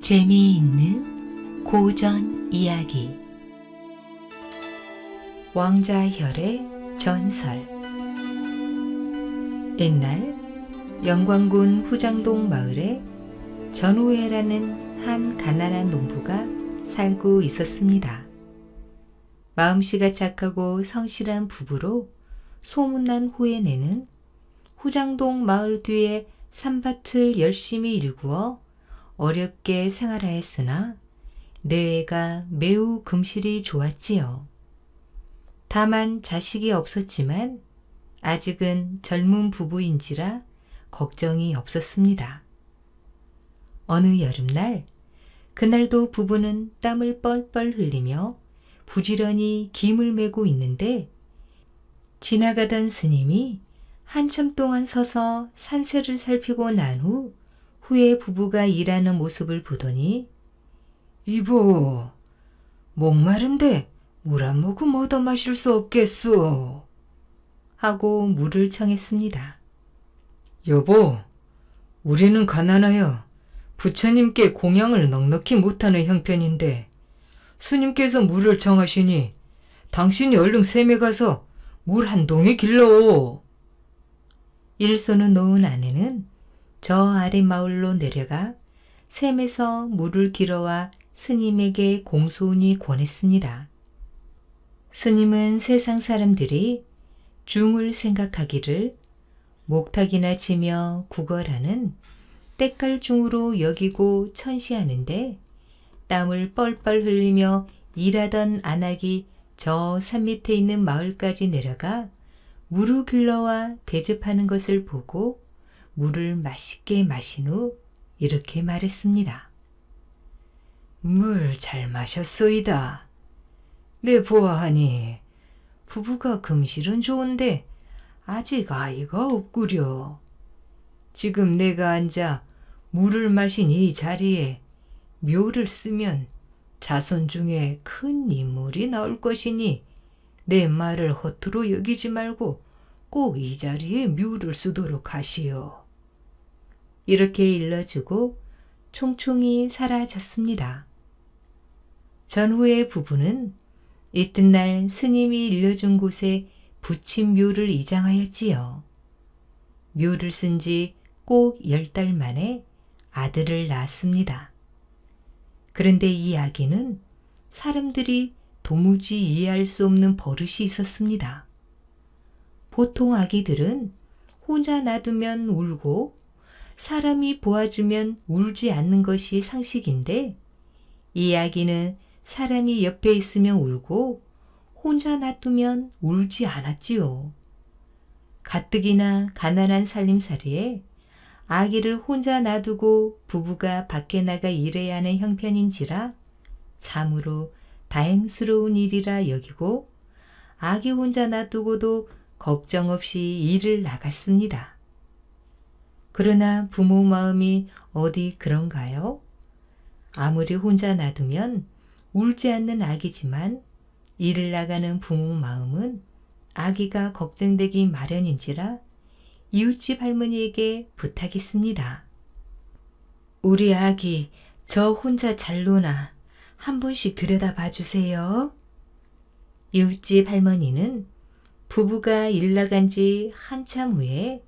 재미있는 고전 이야기 왕자혈의 전설. 옛날 영광군 후장동 마을에 전우회라는 한 가난한 농부가 살고 있었습니다. 마음씨가 착하고 성실한 부부로 소문난 후회내는 후장동 마을 뒤에 산밭을 열심히 일구어 어렵게 생활하였으나 내외가 매우 금실이 좋았지요. 다만 자식이 없었지만 아직은 젊은 부부인지라 걱정이 없었습니다. 어느 여름날, 그날도 부부는 땀을 뻘뻘 흘리며 부지런히 김을 메고 있는데 지나가던 스님이 한참 동안 서서 산세를 살피고 난 후 후에 부부가 일하는 모습을 보더니 이보, 목마른데 물 한 모금 얻어 마실 수 없겠소? 하고 물을 청했습니다. 여보, 우리는 가난하여 부처님께 공양을 넉넉히 못하는 형편인데 스님께서 물을 청하시니 당신이 얼른 샘에 가서 물 한 동이 길러오. 일손을 놓은 아내는 저 아래 마을로 내려가 샘에서 물을 길어와 스님에게 공손히 권했습니다. 스님은 세상 사람들이 중을 생각하기를 목탁이나 치며 구걸하는 때깔중으로 여기고 천시하는데 땀을 뻘뻘 흘리며 일하던 안악이 저 산 밑에 있는 마을까지 내려가 물을 길러와 대접하는 것을 보고 물을 맛있게 마신 후 이렇게 말했습니다. 물 잘 마셨소이다. 내 보아하니 부부가 금실은 좋은데 아직 아이가 없구려. 지금 내가 앉아 물을 마신 이 자리에 묘를 쓰면 자손 중에 큰 인물이 나올 것이니 내 말을 허투루 여기지 말고 꼭 이 자리에 묘를 쓰도록 하시오. 이렇게 일러주고 총총히 사라졌습니다. 전후의 부부는 이튿날 스님이 일러준 곳에 부친 묘를 이장하였지요. 묘를 쓴 지 꼭 10달 만에 아들을 낳았습니다. 그런데 이 아기는 사람들이 도무지 이해할 수 없는 버릇이 있었습니다. 보통 아기들은 혼자 놔두면 울고 사람이 보아주면 울지 않는 것이 상식인데 이 아기는 사람이 옆에 있으면 울고 혼자 놔두면 울지 않았지요. 가뜩이나 가난한 살림살이에 아기를 혼자 놔두고 부부가 밖에 나가 일해야 하는 형편인지라 참으로 다행스러운 일이라 여기고 아기 혼자 놔두고도 걱정 없이 일을 나갔습니다. 그러나 부모 마음이 어디 그런가요? 아무리 혼자 놔두면 울지 않는 아기지만 일을 나가는 부모 마음은 아기가 걱정되기 마련인지라 이웃집 할머니에게 부탁했습니다. 우리 아기 저 혼자 잘 노나 한 번씩 들여다봐 주세요. 이웃집 할머니는 부부가 일 나간 지 한참 후에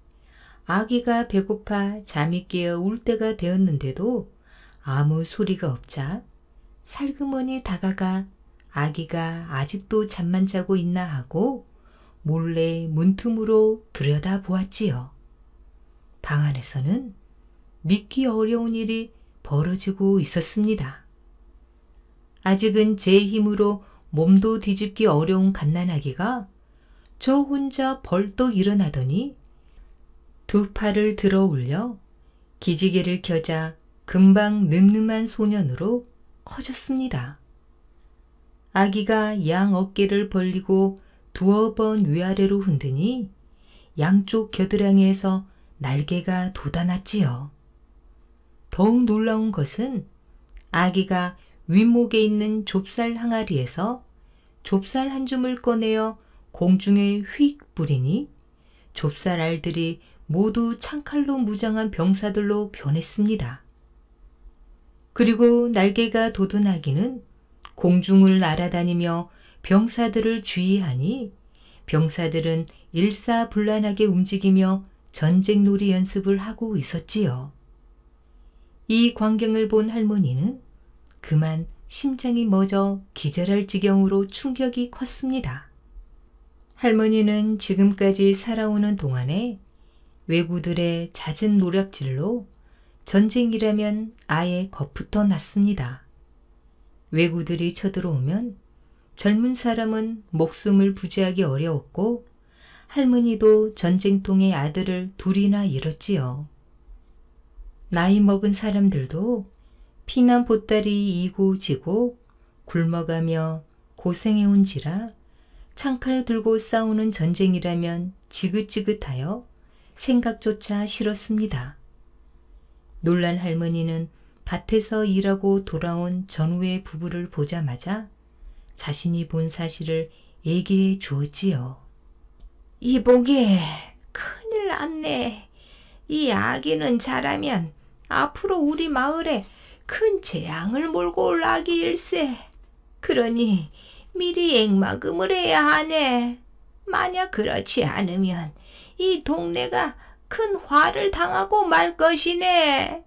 아기가 배고파 잠이 깨어 울 때가 되었는데도 아무 소리가 없자 살그머니 다가가 아기가 아직도 잠만 자고 있나 하고 몰래 문틈으로 들여다보았지요. 방 안에서는 믿기 어려운 일이 벌어지고 있었습니다. 아직은 제 힘으로 몸도 뒤집기 어려운 갓난아기가 저 혼자 벌떡 일어나더니 두 팔을 들어 올려 기지개를 켜자 금방 늠름한 소년으로 커졌습니다. 아기가 양 어깨를 벌리고 두어 번 위아래로 흔드니 양쪽 겨드랑이에서 날개가 돋아났지요. 더욱 놀라운 것은 아기가 윗목에 있는 좁쌀 항아리에서 좁쌀 한 줌을 꺼내어 공중에 휙 뿌리니 좁쌀 알들이 모두 창칼로 무장한 병사들로 변했습니다. 그리고 날개가 돋은 아기는 공중을 날아다니며 병사들을 주의하니 병사들은 일사불란하게 움직이며 전쟁놀이 연습을 하고 있었지요. 이 광경을 본 할머니는 그만 심장이 멎어 기절할 지경으로 충격이 컸습니다. 할머니는 지금까지 살아오는 동안에 왜구들의 잦은 노략질로 전쟁이라면 아예 겁부터 났습니다. 왜구들이 쳐들어오면 젊은 사람은 목숨을 부지하기 어려웠고 할머니도 전쟁통의 아들을 둘이나 잃었지요. 나이 먹은 사람들도 피난 보따리 이고 지고 굶어가며 고생해온지라 창칼 들고 싸우는 전쟁이라면 지긋지긋하여 생각조차 싫었습니다. 놀란 할머니는 밭에서 일하고 돌아온 전우의 부부를 보자마자 자신이 본 사실을 얘기해 주었지요. 이보게, 큰일 났네. 이 아기는 자라면 앞으로 우리 마을에 큰 재앙을 몰고 올 아기일세. 그러니 미리 액막음을 해야 하네. 만약 그렇지 않으면 이 동네가 큰 화를 당하고 말 것이네.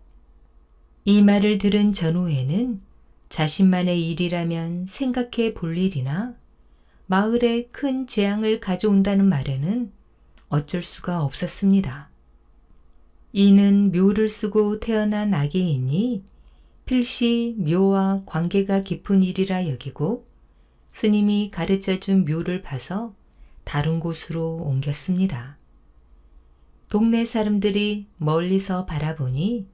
이 말을 들은 전우회는 자신만의 일이라면 생각해 볼 일이나 마을에 큰 재앙을 가져온다는 말에는 어쩔 수가 없었습니다. 이는 묘를 쓰고 태어난 아기이니 필시 묘와 관계가 깊은 일이라 여기고 스님이 가르쳐준 묘를 파서 다른 곳으로 옮겼습니다. 동네 사람들이 멀리서 바라보니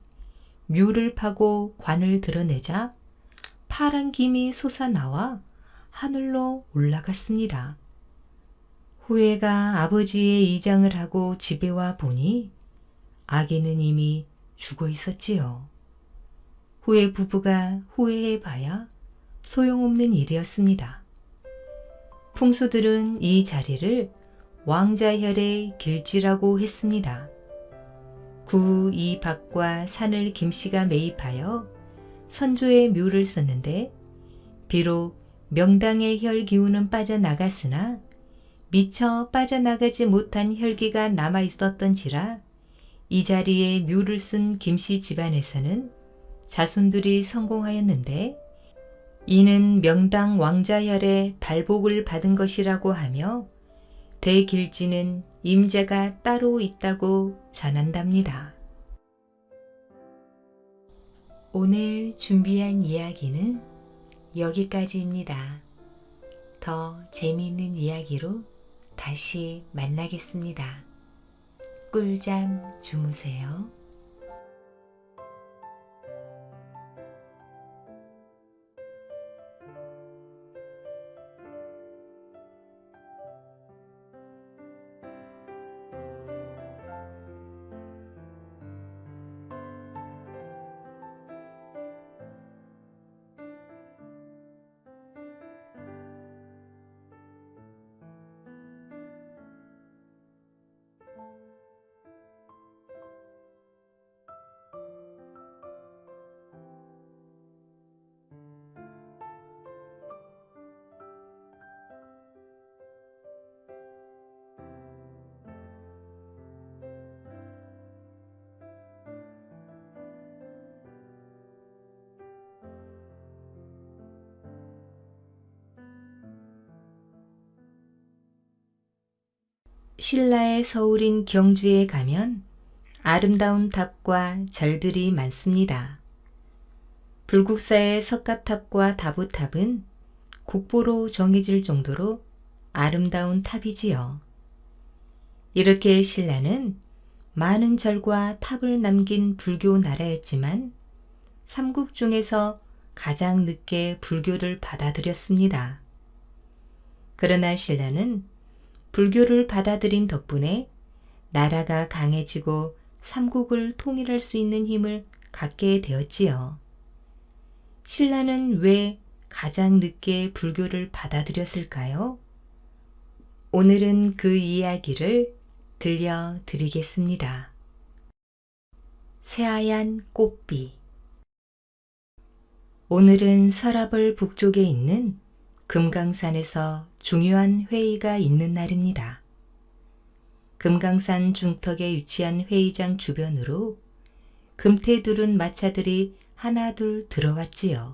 묘를 파고 관을 드러내자 파란 김이 솟아나와 하늘로 올라갔습니다. 후회가 아버지의 이장을 하고 집에 와 보니 아기는 이미 죽어 있었지요. 후회 부부가 후회해봐야 소용없는 일이었습니다. 풍수들은 이 자리를 왕자혈의 길지라고 했습니다. 구 이 밭과 산을 김씨가 매입하여 선조의 묘를 썼는데 비록 명당의 혈기운은 빠져나갔으나 미처 빠져나가지 못한 혈기가 남아있었던지라 이 자리에 묘를 쓴 김씨 집안에서는 자손들이 성공하였는데 이는 명당 왕자혈의 발복을 받은 것이라고 하며 대길지는 임자가 따로 있다고 전한답니다. 오늘 준비한 이야기는 여기까지입니다. 더 재미있는 이야기로 다시 만나겠습니다. 꿀잠 주무세요. 신라의 서울인 경주에 가면 아름다운 탑과 절들이 많습니다. 불국사의 석가탑과 다부탑은 국보로 정해질 정도로 아름다운 탑이지요. 이렇게 신라는 많은 절과 탑을 남긴 불교 나라였지만 삼국 중에서 가장 늦게 불교를 받아들였습니다. 그러나 신라는 불교를 받아들인 덕분에 나라가 강해지고 삼국을 통일할 수 있는 힘을 갖게 되었지요. 신라는 왜 가장 늦게 불교를 받아들였을까요? 오늘은 그 이야기를 들려드리겠습니다. 새하얀 꽃비. 오늘은 서라벌 북쪽에 있는 금강산에서 중요한 회의가 있는 날입니다. 금강산 중턱에 위치한 회의장 주변으로 금태두른 마차들이 하나둘 들어왔지요.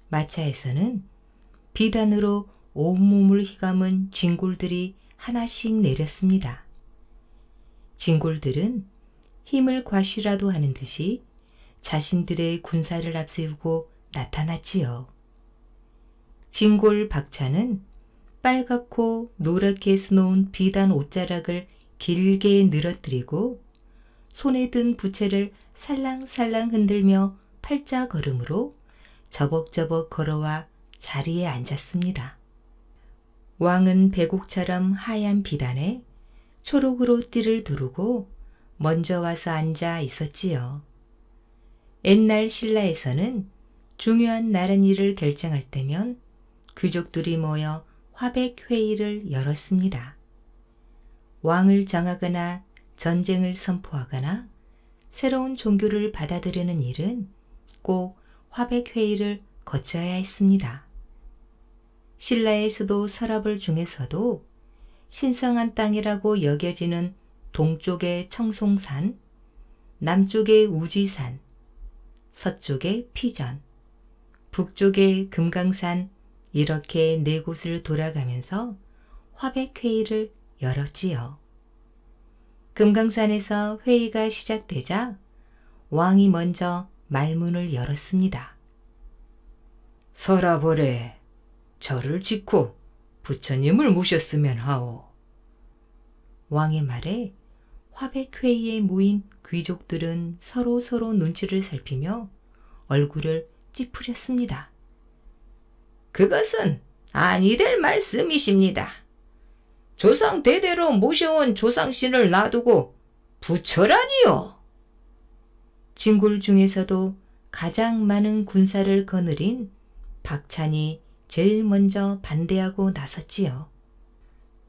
마차에서는 비단으로 온몸을 휘감은 진골들이 하나씩 내렸습니다. 진골들은 힘을 과시라도 하는 듯이 자신들의 군사를 앞세우고 나타났지요. 진골 박차는 빨갛고 노랗게 수놓은 비단 옷자락을 길게 늘어뜨리고 손에 든 부채를 살랑살랑 흔들며 팔자 걸음으로 저벅저벅 걸어와 자리에 앉았습니다. 왕은 배곡처럼 하얀 비단에 초록으로 띠를 두르고 먼저 와서 앉아 있었지요. 옛날 신라에서는 중요한 나란일을 결정할 때면 귀족들이 모여 화백회의를 열었습니다. 왕을 정하거나 전쟁을 선포하거나 새로운 종교를 받아들이는 일은 꼭 화백회의를 거쳐야 했습니다. 신라의 수도 서라벌 중에서도 신성한 땅이라고 여겨지는 동쪽의 청송산, 남쪽의 우지산, 서쪽의 피전, 북쪽의 금강산 이렇게 네 곳을 돌아가면서 화백회의를 열었지요. 금강산에서 회의가 시작되자 왕이 먼저 말문을 열었습니다. 서라벌에 절을 짓고 부처님을 모셨으면 하오. 왕의 말에 화백회의에 모인 귀족들은 서로 눈치를 살피며 얼굴을 찌푸렸습니다. 그것은 아니 될 말씀이십니다. 조상 대대로 모셔온 조상신을 놔두고 부처라니요. 진골 중에서도 가장 많은 군사를 거느린 박찬이 제일 먼저 반대하고 나섰지요.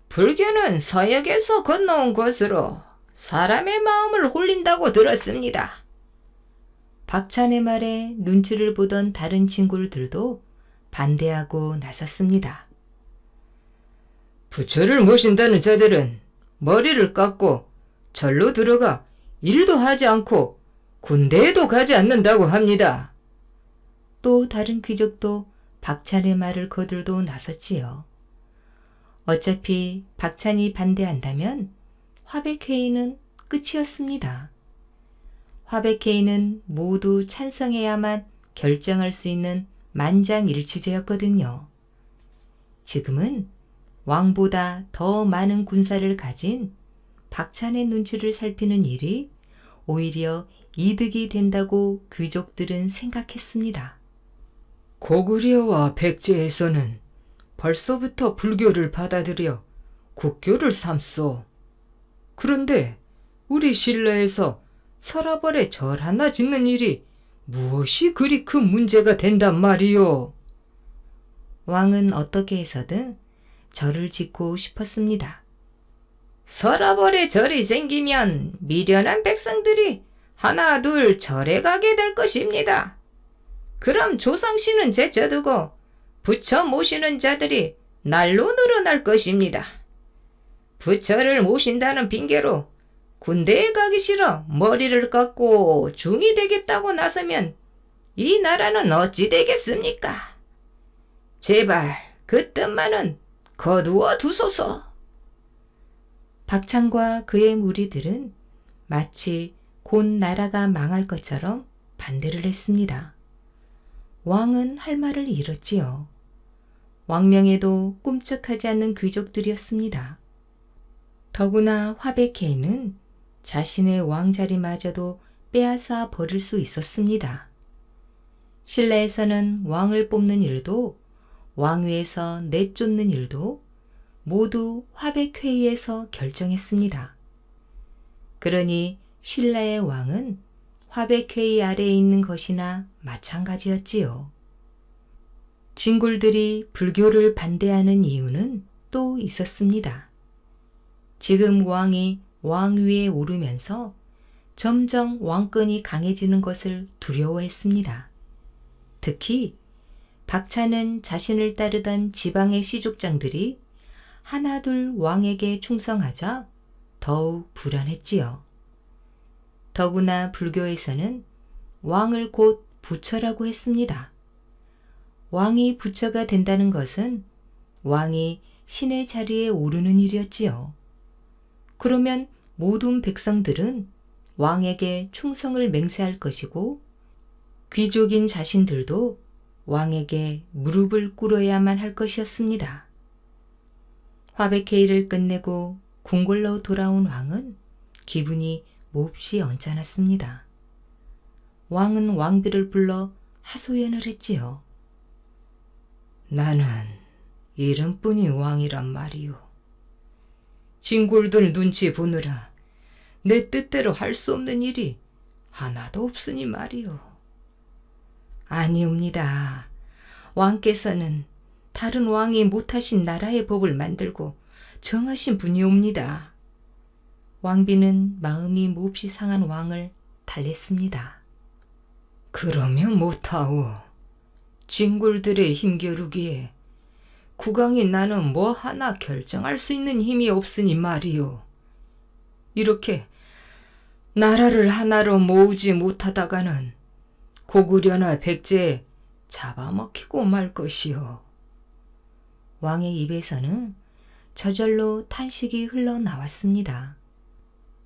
불교는 서역에서 건너온 것으로 사람의 마음을 홀린다고 들었습니다. 박찬의 말에 눈치를 보던 다른 진골들도 반대하고 나섰습니다. 부처를 모신다는 자들은 머리를 깎고 절로 들어가 일도 하지 않고 군대에도 가지 않는다고 합니다. 또 다른 귀족도 박찬의 말을 거들고 나섰지요. 어차피 박찬이 반대한다면 화백회의는 끝이었습니다. 화백회의는 모두 찬성해야만 결정할 수 있는 만장일치제였거든요. 지금은 왕보다 더 많은 군사를 가진 박찬의 눈치를 살피는 일이 오히려 이득이 된다고 귀족들은 생각했습니다. 고구려와 백제에서는 벌써부터 불교를 받아들여 국교를 삼소. 그런데 우리 신라에서 서라벌에 절 하나 짓는 일이 무엇이 그리 큰 문제가 된단 말이오. 왕은 어떻게 해서든 절을 짓고 싶었습니다. 서라벌에 절이 생기면 미련한 백성들이 하나 둘 절에 가게 될 것입니다. 그럼 조상신은 제쳐두고 부처 모시는 자들이 날로 늘어날 것입니다. 부처를 모신다는 핑계로 군대에 가기 싫어 머리를 깎고 중이 되겠다고 나서면 이 나라는 어찌 되겠습니까? 제발 그 뜻만은 거두어 두소서. 박찬과 그의 무리들은 마치 곧 나라가 망할 것처럼 반대를 했습니다. 왕은 할 말을 잃었지요. 왕명에도 꿈쩍하지 않는 귀족들이었습니다. 더구나 화백회의는 자신의 왕자리마저도 빼앗아 버릴 수 있었습니다. 신라에서는 왕을 뽑는 일도 왕위에서 내쫓는 일도 모두 화백회의에서 결정했습니다. 그러니 신라의 왕은 화백회의 아래에 있는 것이나 마찬가지였지요. 진골들이 불교를 반대하는 이유는 또 있었습니다. 지금 왕이 왕위에 오르면서 점점 왕권이 강해지는 것을 두려워했습니다. 특히 박차는 자신을 따르던 지방의 시족장들이 하나둘 왕에게 충성하자 더욱 불안했지요. 더구나 불교에서는 왕을 곧 부처라고 했습니다. 왕이 부처가 된다는 것은 왕이 신의 자리에 오르는 일이었지요. 그러면 모든 백성들은 왕에게 충성을 맹세할 것이고 귀족인 자신들도 왕에게 무릎을 꿇어야만 할 것이었습니다. 화백회의를 끝내고 궁궐로 돌아온 왕은 기분이 몹시 언짢았습니다. 왕은 왕비를 불러 하소연을 했지요. 나는 이름뿐이 왕이란 말이오. 진골들 눈치 보느라 내 뜻대로 할 수 없는 일이 하나도 없으니 말이오. 아니옵니다. 왕께서는 다른 왕이 못하신 나라의 법을 만들고 정하신 분이옵니다. 왕비는 마음이 몹시 상한 왕을 달랬습니다. 그러면 못하오. 진골들의 힘겨루기에 국왕이 나는 뭐 하나 결정할 수 있는 힘이 없으니 말이오. 이렇게 나라를 하나로 모으지 못하다가는 고구려나 백제에 잡아먹히고 말 것이오. 왕의 입에서는 저절로 탄식이 흘러나왔습니다.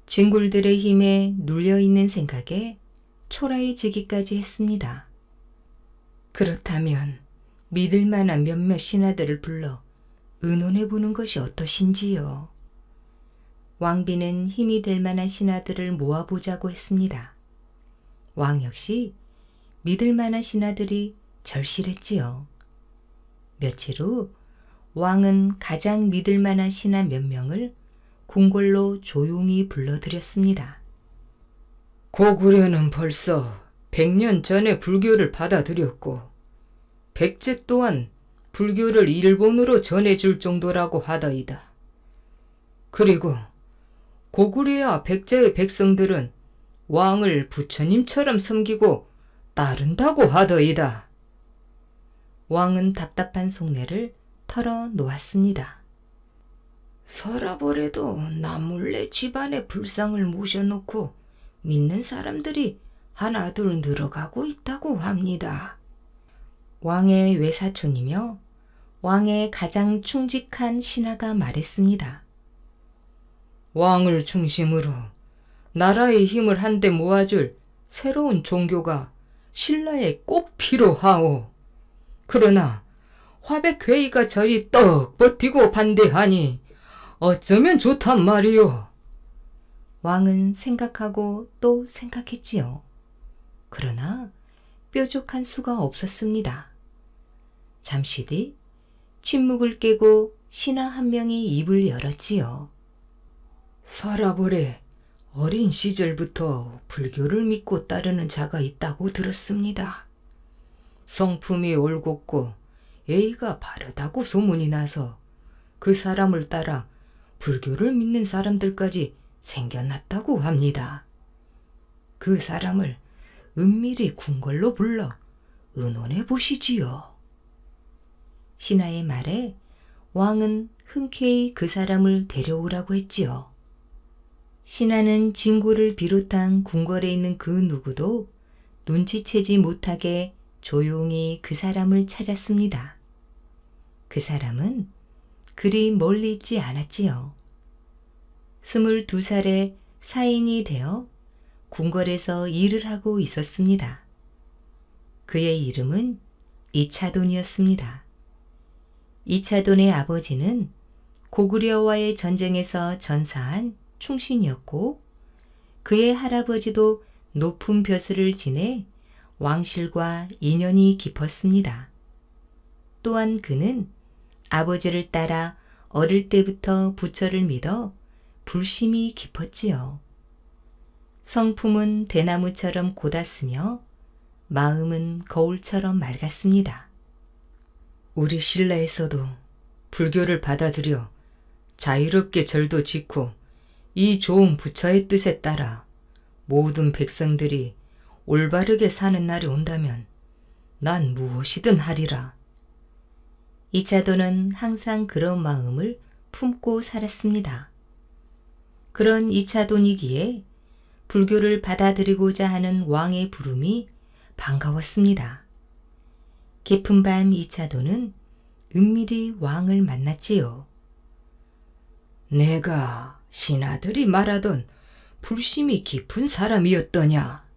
진골들의 힘에 눌려있는 생각에 초라해지기까지 했습니다. 그렇다면 믿을 만한 몇몇 신하들을 불러 의논해보는 것이 어떠신지요? 왕비는 힘이 될 만한 신하들을 모아보자고 했습니다. 왕 역시 믿을 만한 신하들이 절실했지요. 며칠 후 왕은 가장 믿을 만한 신하 몇 명을 궁궐로 조용히 불러들였습니다. 고구려는 벌써 100년 전에 불교를 받아들였고 백제 또한 불교를 일본으로 전해줄 정도라고 하더이다. 그리고 고구려와 백제의 백성들은 왕을 부처님처럼 섬기고 따른다고 하더이다. 왕은 답답한 속내를 털어놓았습니다. 서라버래도 나 몰래 집안에 불상을 모셔놓고 믿는 사람들이 하나둘 늘어가고 있다고 합니다. 왕의 외사촌이며 왕의 가장 충직한 신하가 말했습니다. 왕을 중심으로 나라의 힘을 한데 모아줄 새로운 종교가 신라에 꼭 필요하오. 그러나 화백회의가 저리 떡 버티고 반대하니 어쩌면 좋단 말이오. 왕은 생각하고 또 생각했지요. 그러나 뾰족한 수가 없었습니다. 잠시 뒤 침묵을 깨고 신하 한 명이 입을 열었지요. 서라벌에 어린 시절부터 불교를 믿고 따르는 자가 있다고 들었습니다. 성품이 올곧고 예의가 바르다고 소문이 나서 그 사람을 따라 불교를 믿는 사람들까지 생겨났다고 합니다. 그 사람을 은밀히 궁궐로 불러 의논해 보시지요. 신하의 말에 왕은 흔쾌히 그 사람을 데려오라고 했지요. 신하는 진골을 비롯한 궁궐에 있는 그 누구도 눈치채지 못하게 조용히 그 사람을 찾았습니다. 그 사람은 그리 멀리 있지 않았지요. 22살의 사인이 되어 궁궐에서 일을 하고 있었습니다. 그의 이름은 이차돈이었습니다. 이차돈의 아버지는 고구려와의 전쟁에서 전사한 충신이었고 그의 할아버지도 높은 벼슬을 지내 왕실과 인연이 깊었습니다. 또한 그는 아버지를 따라 어릴 때부터 부처를 믿어 불심이 깊었지요. 성품은 대나무처럼 곧았으며 마음은 거울처럼 맑았습니다. 우리 신라에서도 불교를 받아들여 자유롭게 절도 짓고 이 좋은 부처의 뜻에 따라 모든 백성들이 올바르게 사는 날이 온다면 난 무엇이든 하리라. 이차도는 항상 그런 마음을 품고 살았습니다. 그런 이차돈이기에 불교를 받아들이고자 하는 왕의 부름이 반가웠습니다. 깊은 밤 이차돈은 은밀히 왕을 만났지요. 내가 신하들이 말하던 불심이 깊은 사람이었더냐?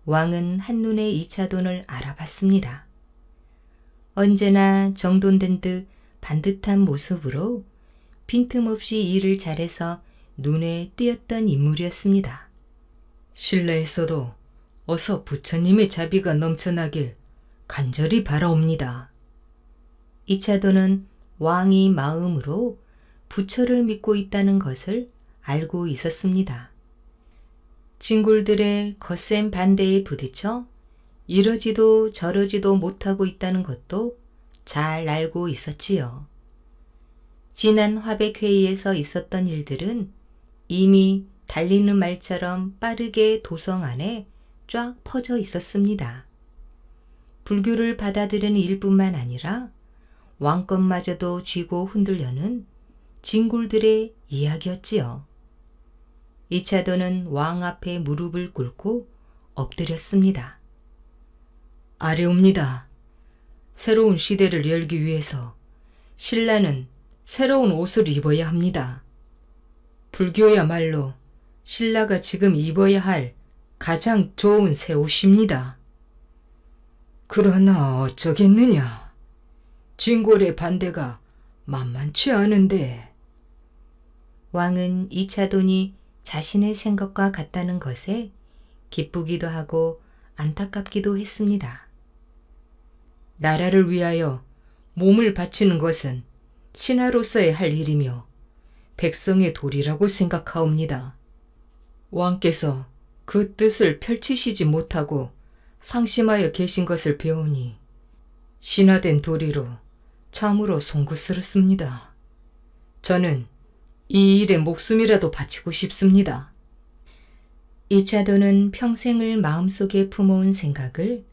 왕은 한눈에 이차돈을 알아봤습니다. 언제나 정돈된 듯 반듯한 모습으로 빈틈없이 일을 잘해서 눈에 띄었던 인물이었습니다. 신라에서도 어서 부처님의 자비가 넘쳐나길 간절히 바라옵니다. 이차도는 왕이 마음으로 부처를 믿고 있다는 것을 알고 있었습니다. 진골들의 거센 반대에 부딪혀 이러지도 저러지도 못하고 있다는 것도 잘 알고 있었지요. 지난 화백회의에서 있었던 일들은 이미 달리는 말처럼 빠르게 도성 안에 쫙 퍼져 있었습니다. 불교를 받아들이는 일뿐만 아니라 왕권마저도 쥐고 흔들려는 진골들의 이야기였지요. 이차도는 왕 앞에 무릎을 꿇고 엎드렸습니다. 아뢰옵니다. 새로운 시대를 열기 위해서 신라는 새로운 옷을 입어야 합니다. 불교야말로 신라가 지금 입어야 할 가장 좋은 새 옷입니다. 그러나 어쩌겠느냐. 진골의 반대가 만만치 않은데. 왕은 이차돈이 자신의 생각과 같다는 것에 기쁘기도 하고 안타깝기도 했습니다. 나라를 위하여 몸을 바치는 것은 신하로서의 할 일이며 백성의 도리라고 생각하옵니다. 왕께서 그 뜻을 펼치시지 못하고 상심하여 계신 것을 배우니 신하된 도리로 참으로 송구스럽습니다. 저는 이 일에 목숨이라도 바치고 싶습니다. 이차도는 평생을 마음속에 품어온 생각을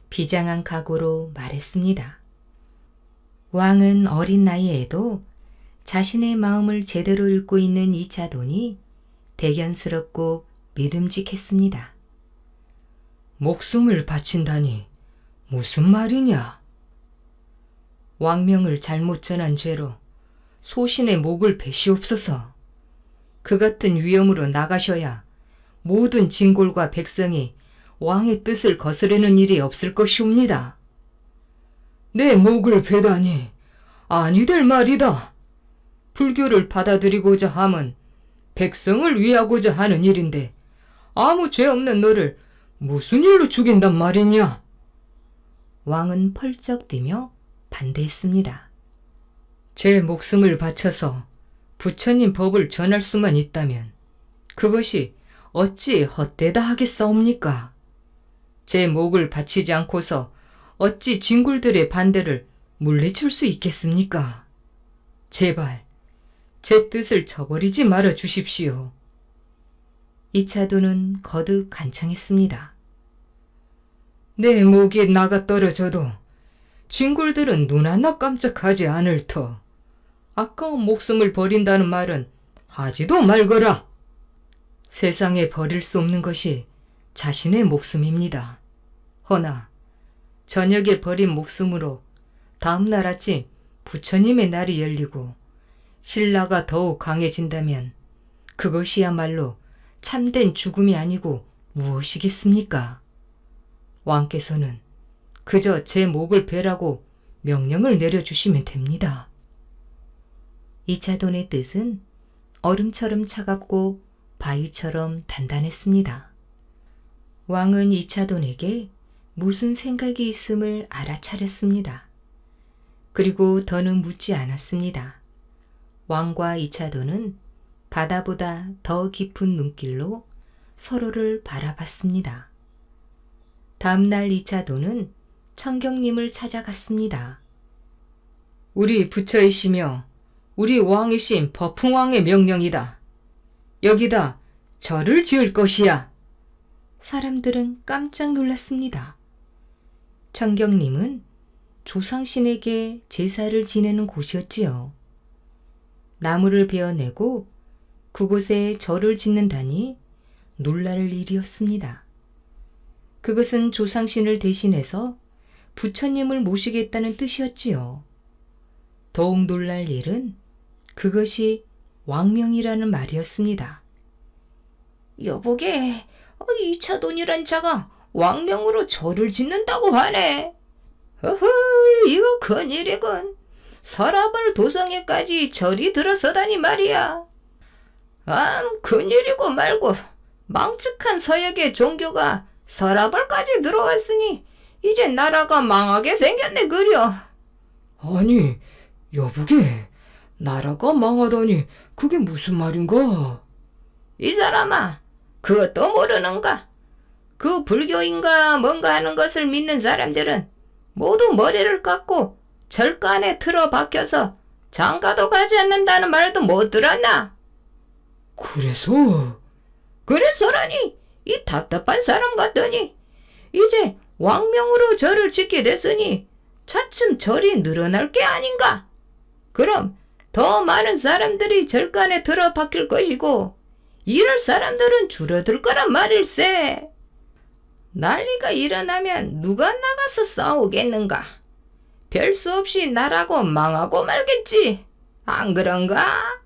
비장한 각오로 말했습니다. 왕은 어린 나이에도 자신의 마음을 제대로 읽고 있는 이차돈이 대견스럽고 믿음직했습니다. 목숨을 바친다니 무슨 말이냐? 왕명을 잘못 전한 죄로 소신의 목을 베시옵소서. 그 같은 위험으로 나가셔야 모든 진골과 백성이 왕의 뜻을 거스르는 일이 없을 것이옵니다. 내 목을 베다니 아니 될 말이다. 불교를 받아들이고자 함은 백성을 위하고자 하는 일인데 아무 죄 없는 너를 무슨 일로 죽인단 말이냐? 왕은 펄쩍 뛰며 반대했습니다. 제 목숨을 바쳐서 부처님 법을 전할 수만 있다면 그것이 어찌 헛되다 하겠사옵니까? 제 목을 바치지 않고서 어찌 진골들의 반대를 물리칠 수 있겠습니까? 제발 제 뜻을 저버리지 말아 주십시오. 이차도는 거듭 간청했습니다. 내 목이 나가 떨어져도 진골들은 눈 하나 깜짝하지 않을 터. 아까운 목숨을 버린다는 말은 하지도 말거라. 세상에 버릴 수 없는 것이 자신의 목숨입니다. 허나 저녁에 버린 목숨으로 다음날 아침 부처님의 날이 열리고 신라가 더욱 강해진다면 그것이야말로 참된 죽음이 아니고 무엇이겠습니까? 왕께서는 그저 제 목을 베라고 명령을 내려주시면 됩니다. 이차돈의 뜻은 얼음처럼 차갑고 바위처럼 단단했습니다. 왕은 이차돈에게 무슨 생각이 있음을 알아차렸습니다. 그리고 더는 묻지 않았습니다. 왕과 이차돈은 바다보다 더 깊은 눈길로 서로를 바라봤습니다. 다음날 이차돈은 청경님을 찾아갔습니다. 우리 부처이시며 우리 왕이신 버풍왕의 명령이다. 여기다 절을 지을 것이야. 사람들은 깜짝 놀랐습니다. 청경림은 조상신에게 제사를 지내는 곳이었지요. 나무를 베어내고 그곳에 절을 짓는다니 놀랄 일이었습니다. 그것은 조상신을 대신해서 부처님을 모시겠다는 뜻이었지요. 더욱 놀랄 일은 그것이 왕명이라는 말이었습니다. 여보게, 이차돈이란 자가 왕명으로 절을 짓는다고 하네. 허허, 이거 큰일이군. 서라벌 도성에까지 절이 들어서다니 말이야. 큰일이고 말고 망측한 서역의 종교가 서라벌까지 들어왔으니 이제 나라가 망하게 생겼네 그려. 아니, 여보게, 나라가 망하다니 그게 무슨 말인가? 이 사람아, 그것도 모르는가? 그 불교인가 뭔가 하는 것을 믿는 사람들은 모두 머리를 깎고 절간에 틀어 박혀서 장가도 가지 않는다는 말도 못 들었나? 그래서? 그래서라니, 이 답답한 사람 같더니 이제 왕명으로 절을 짓게 됐으니 차츰 절이 늘어날 게 아닌가? 그럼 더 많은 사람들이 절간에 들어 박힐 것이고 이럴 사람들은 줄어들 거란 말일세. 난리가 일어나면 누가 나가서 싸우겠는가? 별 수 없이 나라고 망하고 말겠지. 안 그런가?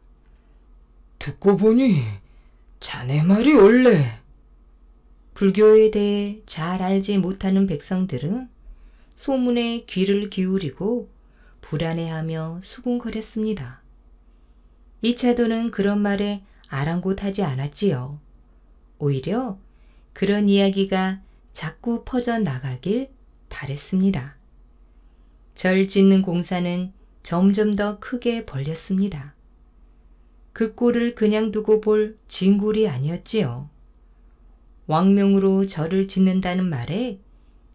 듣고 보니 자네 말이 옳네. 불교에 대해 잘 알지 못하는 백성들은 소문에 귀를 기울이고 불안해하며 수군거렸습니다. 이차도는 그런 말에 아랑곳하지 않았지요. 오히려 그런 이야기가 자꾸 퍼져나가길 바랬습니다. 절 짓는 공사는 점점 더 크게 벌렸습니다. 그 꼴을 그냥 두고 볼 진골이 아니었지요. 왕명으로 절을 짓는다는 말에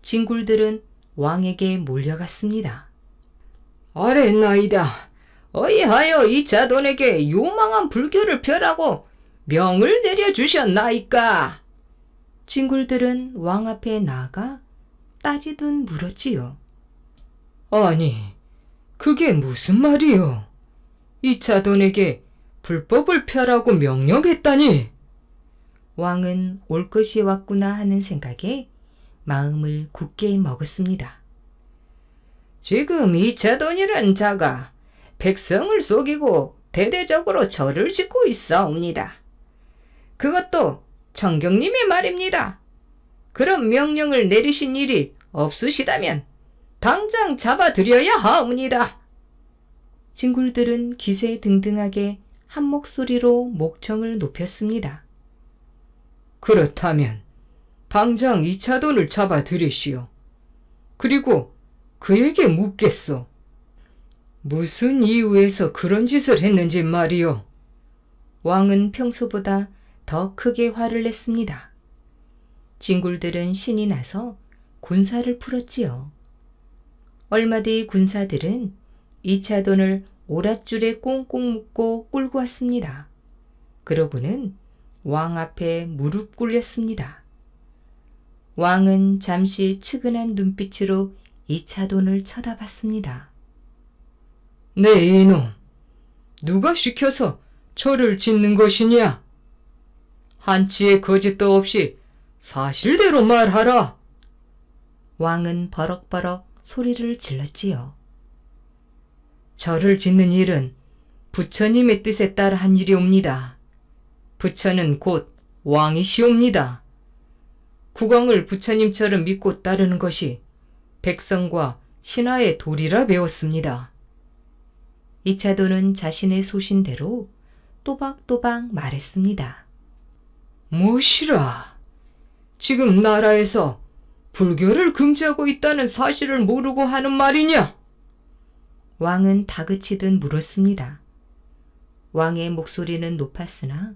진골들은 왕에게 몰려갔습니다. 아랫나이다. 어이하여 이차돈에게 요망한 불교를 펴라고 명을 내려주셨나이까? 진골들은 왕 앞에 나아가 따지듯 물었지요. 아니, 그게 무슨 말이요? 이차돈에게 불법을 펴라고 명령했다니? 왕은 올 것이 왔구나 하는 생각에 마음을 굳게 먹었습니다. 지금 이차돈이란 자가 백성을 속이고 대대적으로 절을 짓고 있사옵니다. 그것도 청경님의 말입니다. 그런 명령을 내리신 일이 없으시다면 당장 잡아들여야 하옵니다. 진굴들은 기세등등하게 한 목소리로 목청을 높였습니다. 그렇다면 당장 이차돈을 잡아들이시오. 그리고 그에게 묻겠소. 무슨 이유에서 그런 짓을 했는지 말이오. 왕은 평소보다 더 크게 화를 냈습니다. 진굴들은 신이 나서 군사를 풀었지요. 얼마 뒤 군사들은 이차돈을 오랏줄에 꽁꽁 묶고 끌고 왔습니다. 그러고는 왕 앞에 무릎 꿇렸습니다. 왕은 잠시 측은한 눈빛으로 이차돈을 쳐다봤습니다. 네 이놈, 누가 시켜서 절을 짓는 것이냐? 한치의 거짓도 없이 사실대로 말하라. 왕은 버럭버럭 소리를 질렀지요. 절을 짓는 일은 부처님의 뜻에 따라 한 일이옵니다. 부처는 곧 왕이시옵니다. 국왕을 부처님처럼 믿고 따르는 것이 백성과 신하의 도리라 배웠습니다. 이차도는 자신의 소신대로 또박또박 말했습니다. 무엇이라? 지금 나라에서 불교를 금지하고 있다는 사실을 모르고 하는 말이냐? 왕은 다그치듯 물었습니다. 왕의 목소리는 높았으나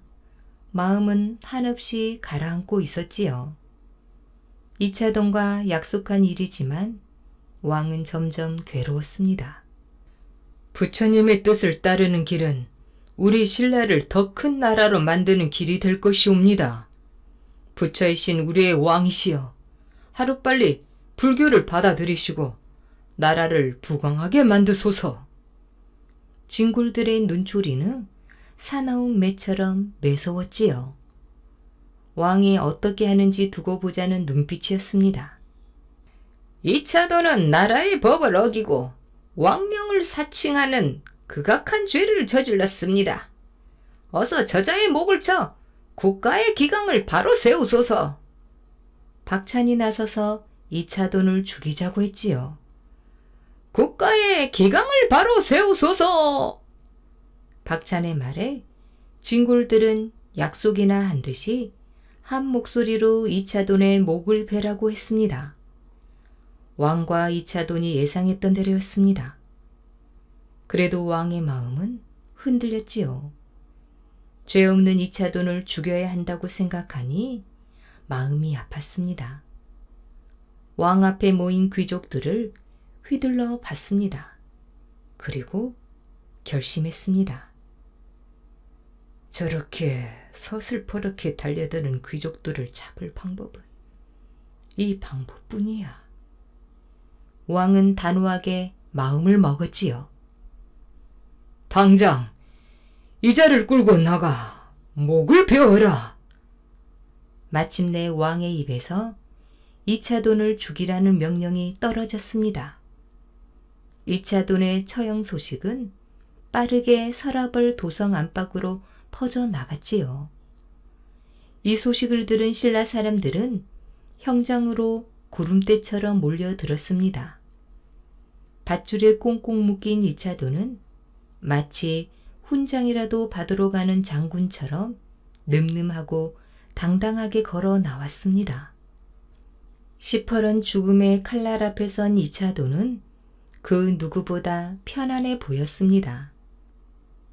마음은 한없이 가라앉고 있었지요. 이차돈과 약속한 일이지만 왕은 점점 괴로웠습니다. 부처님의 뜻을 따르는 길은 우리 신라를 더 큰 나라로 만드는 길이 될 것이옵니다. 부처이신 우리의 왕이시여, 하루빨리 불교를 받아들이시고 나라를 부강하게 만드소서. 진골들의 눈초리는 사나운 매처럼 매서웠지요. 왕이 어떻게 하는지 두고 보자는 눈빛이었습니다. 이차도는 나라의 법을 어기고 왕명을 사칭하는 극악한 죄를 저질렀습니다. 어서 저자의 목을 쳐 국가의 기강을 바로 세우소서. 박찬이 나서서 이차돈을 죽이자고 했지요. 국가의 기강을 바로 세우소서. 박찬의 말에 진골들은 약속이나 한 듯이 한 목소리로 이차돈의 목을 베라고 했습니다. 왕과 이차돈이 예상했던 대로였습니다. 그래도 왕의 마음은 흔들렸지요. 죄 없는 이차돈을 죽여야 한다고 생각하니 마음이 아팠습니다. 왕 앞에 모인 귀족들을 휘둘러 봤습니다. 그리고 결심했습니다. 저렇게 서슬퍼렇게 달려드는 귀족들을 잡을 방법은 이 방법뿐이야. 왕은 단호하게 마음을 먹었지요. 당장 이자를 끌고 나가 목을 베어라. 마침내 왕의 입에서 이차돈을 죽이라는 명령이 떨어졌습니다. 이차돈의 처형 소식은 빠르게 서라벌 도성 안팎으로 퍼져나갔지요. 이 소식을 들은 신라 사람들은 형장으로 구름대처럼 몰려들었습니다. 밧줄에 꽁꽁 묶인 이차돈은 마치 훈장이라도 받으러 가는 장군처럼 늠름하고 당당하게 걸어 나왔습니다. 시퍼런 죽음의 칼날 앞에 선 이차돈은 그 누구보다 편안해 보였습니다.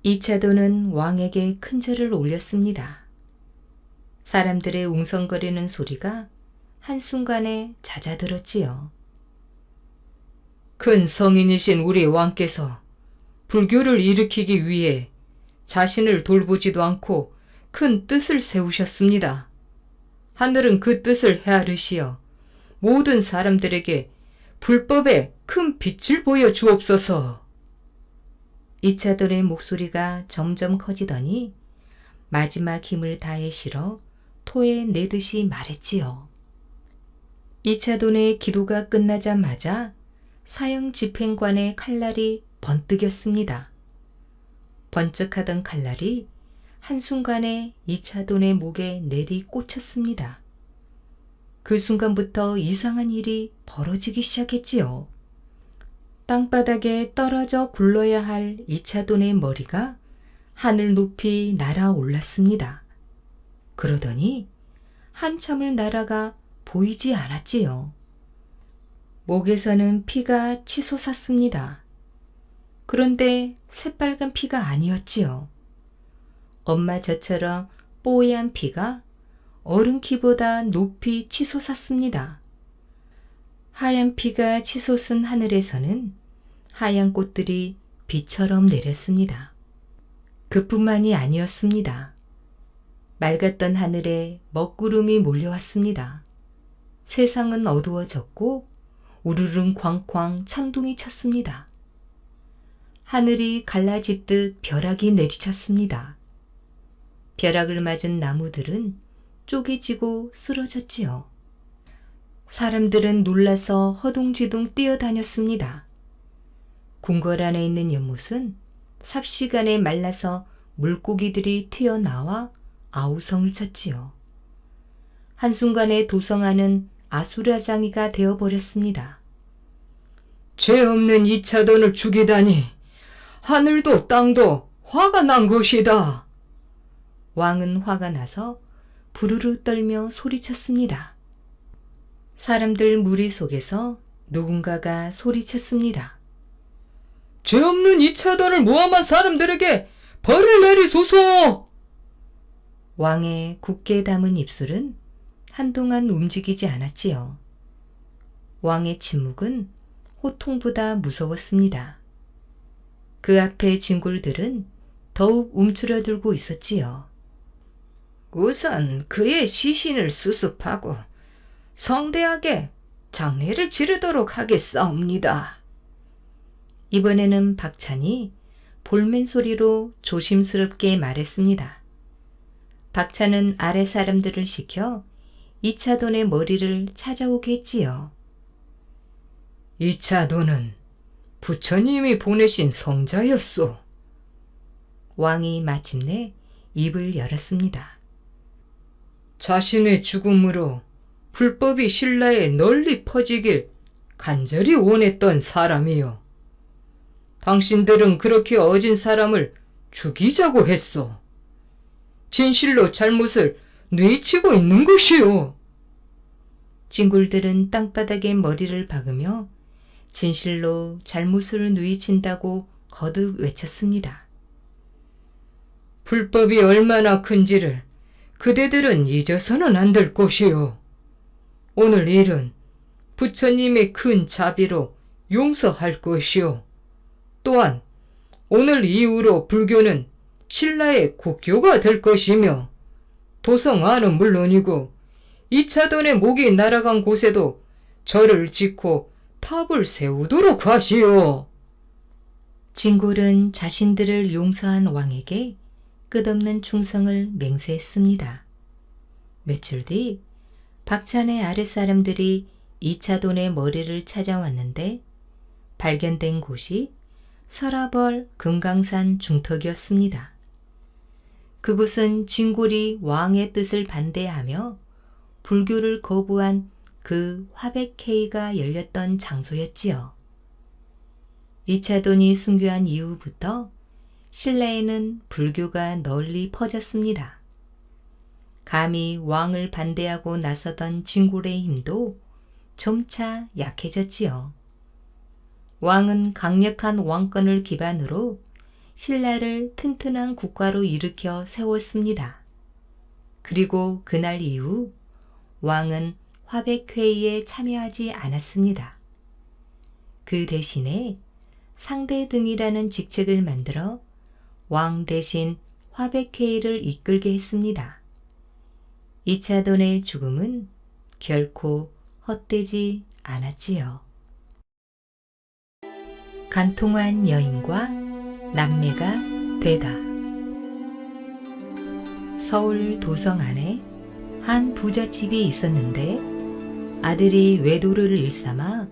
이차돈은 왕에게 큰 절을 올렸습니다. 사람들의 웅성거리는 소리가 한순간에 잦아들었지요. 큰 성인이신 우리 왕께서 불교를 일으키기 위해 자신을 돌보지도 않고 큰 뜻을 세우셨습니다. 하늘은 그 뜻을 헤아르시어 모든 사람들에게 불법의 큰 빛을 보여주옵소서. 이차돈의 목소리가 점점 커지더니 마지막 힘을 다해 실어 토해내듯이 말했지요. 이차돈의 기도가 끝나자마자 사형 집행관의 칼날이 번뜩였습니다. 번쩍하던 칼날이 한순간에 이차돈의 목에 내리 꽂혔습니다. 그 순간부터 이상한 일이 벌어지기 시작했지요. 땅바닥에 떨어져 굴러야 할 이차돈의 머리가 하늘 높이 날아올랐습니다. 그러더니 한참을 날아가 보이지 않았지요. 목에서는 피가 치솟았습니다. 그런데 새빨간 피가 아니었지요. 엄마 젖처럼 뽀얀 피가 어른 키보다 높이 치솟았습니다. 하얀 피가 치솟은 하늘에서는 하얀 꽃들이 비처럼 내렸습니다. 그뿐만이 아니었습니다. 맑았던 하늘에 먹구름이 몰려왔습니다. 세상은 어두워졌고 우르릉 쾅쾅 천둥이 쳤습니다. 하늘이 갈라짓듯 벼락이 내리쳤습니다. 벼락을 맞은 나무들은 쪼개지고 쓰러졌지요. 사람들은 놀라서 허둥지둥 뛰어다녔습니다. 궁궐 안에 있는 연못은 삽시간에 말라서 물고기들이 튀어나와 아우성을 쳤지요. 한순간에 도성안은 아수라장이가 되어버렸습니다. 죄 없는 이차돈을 죽이다니 하늘도 땅도 화가 난 것이다. 왕은 화가 나서 부르르 떨며 소리쳤습니다. 사람들 무리 속에서 누군가가 소리쳤습니다. 죄 없는 이차돈을 모함한 사람들에게 벌을 내리소서. 왕의 굳게 담은 입술은 한동안 움직이지 않았지요. 왕의 침묵은 호통보다 무서웠습니다. 그 앞에 진골들은 더욱 움츠러들고 있었지요. 우선 그의 시신을 수습하고 성대하게 장례를 치르도록 하겠사옵니다. 이번에는 박찬이 볼멘 소리로 조심스럽게 말했습니다. 박찬은 아래 사람들을 시켜 이차돈의 머리를 찾아오게 했지요. 이차돈은 부처님이 보내신 성자였소. 왕이 마침내 입을 열었습니다. 자신의 죽음으로 불법이 신라에 널리 퍼지길 간절히 원했던 사람이요. 당신들은 그렇게 어진 사람을 죽이자고 했소. 진실로 잘못을 뉘치고 있는 것이요. 징굴들은 땅바닥에 머리를 박으며 진실로 잘못을 누이친다고 거듭 외쳤습니다. 불법이 얼마나 큰지를 그대들은 잊어서는 안 될 것이요. 오늘 일은 부처님의 큰 자비로 용서할 것이요. 또한 오늘 이후로 불교는 신라의 국교가 될 것이며 도성안은 물론이고 이차돈의 목이 날아간 곳에도 절을 짓고 탑을 세우도록 하시오. 징굴은 자신들을 용서한 왕에게 끝없는 충성을 맹세했습니다. 며칠 뒤 박찬의 아랫사람들이 이차돈의 머리를 찾아왔는데 발견된 곳이 서라벌 금강산 중턱이었습니다. 그곳은 징굴이 왕의 뜻을 반대하며 불교를 거부한 그 화백회의가 열렸던 장소였지요. 이차돈이 순교한 이후부터 신라에는 불교가 널리 퍼졌습니다. 감히 왕을 반대하고 나서던 징굴의 힘도 점차 약해졌지요. 왕은 강력한 왕권을 기반으로 신라를 튼튼한 국가로 일으켜 세웠습니다. 그리고 그날 이후 왕은 화백회의에 참여하지 않았습니다. 그 대신에 상대등이라는 직책을 만들어 왕 대신 화백회의를 이끌게 했습니다. 이차돈의 죽음은 결코 헛되지 않았지요. 간통한 여인과 남매가 되다. 서울 도성 안에 한 부잣집이 있었는데 아들이 외도를 일삼아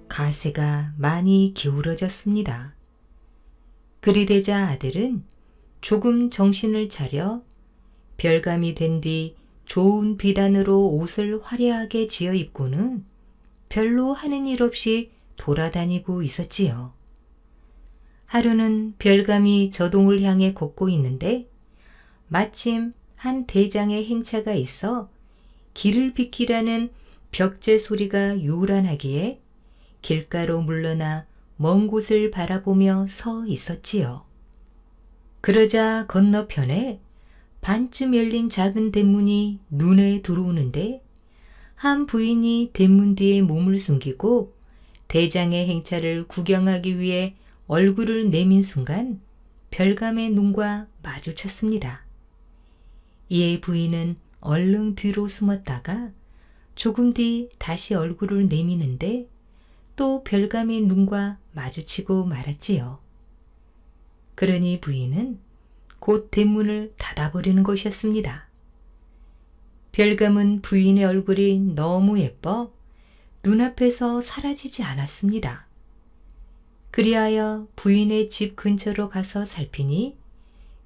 가세가 많이 기울어졌습니다. 그리 되자 아들은 조금 정신을 차려 별감이 된 뒤 좋은 비단으로 옷을 화려하게 지어 입고는 별로 하는 일 없이 돌아다니고 있었지요. 하루는 별감이 저동을 향해 걷고 있는데 마침 한 대장의 행차가 있어 길을 비키라는 벽제 소리가 요란하기에 길가로 물러나 먼 곳을 바라보며 서 있었지요. 그러자 건너편에 반쯤 열린 작은 대문이 눈에 들어오는데 한 부인이 대문 뒤에 몸을 숨기고 대장의 행차를 구경하기 위해 얼굴을 내민 순간 별감의 눈과 마주쳤습니다. 이에 부인은 얼른 뒤로 숨었다가 조금 뒤 다시 얼굴을 내미는데 또 별감의 눈과 마주치고 말았지요. 그러니 부인은 곧 대문을 닫아버리는 것이었습니다. 별감은 부인의 얼굴이 너무 예뻐 눈앞에서 사라지지 않았습니다. 그리하여 부인의 집 근처로 가서 살피니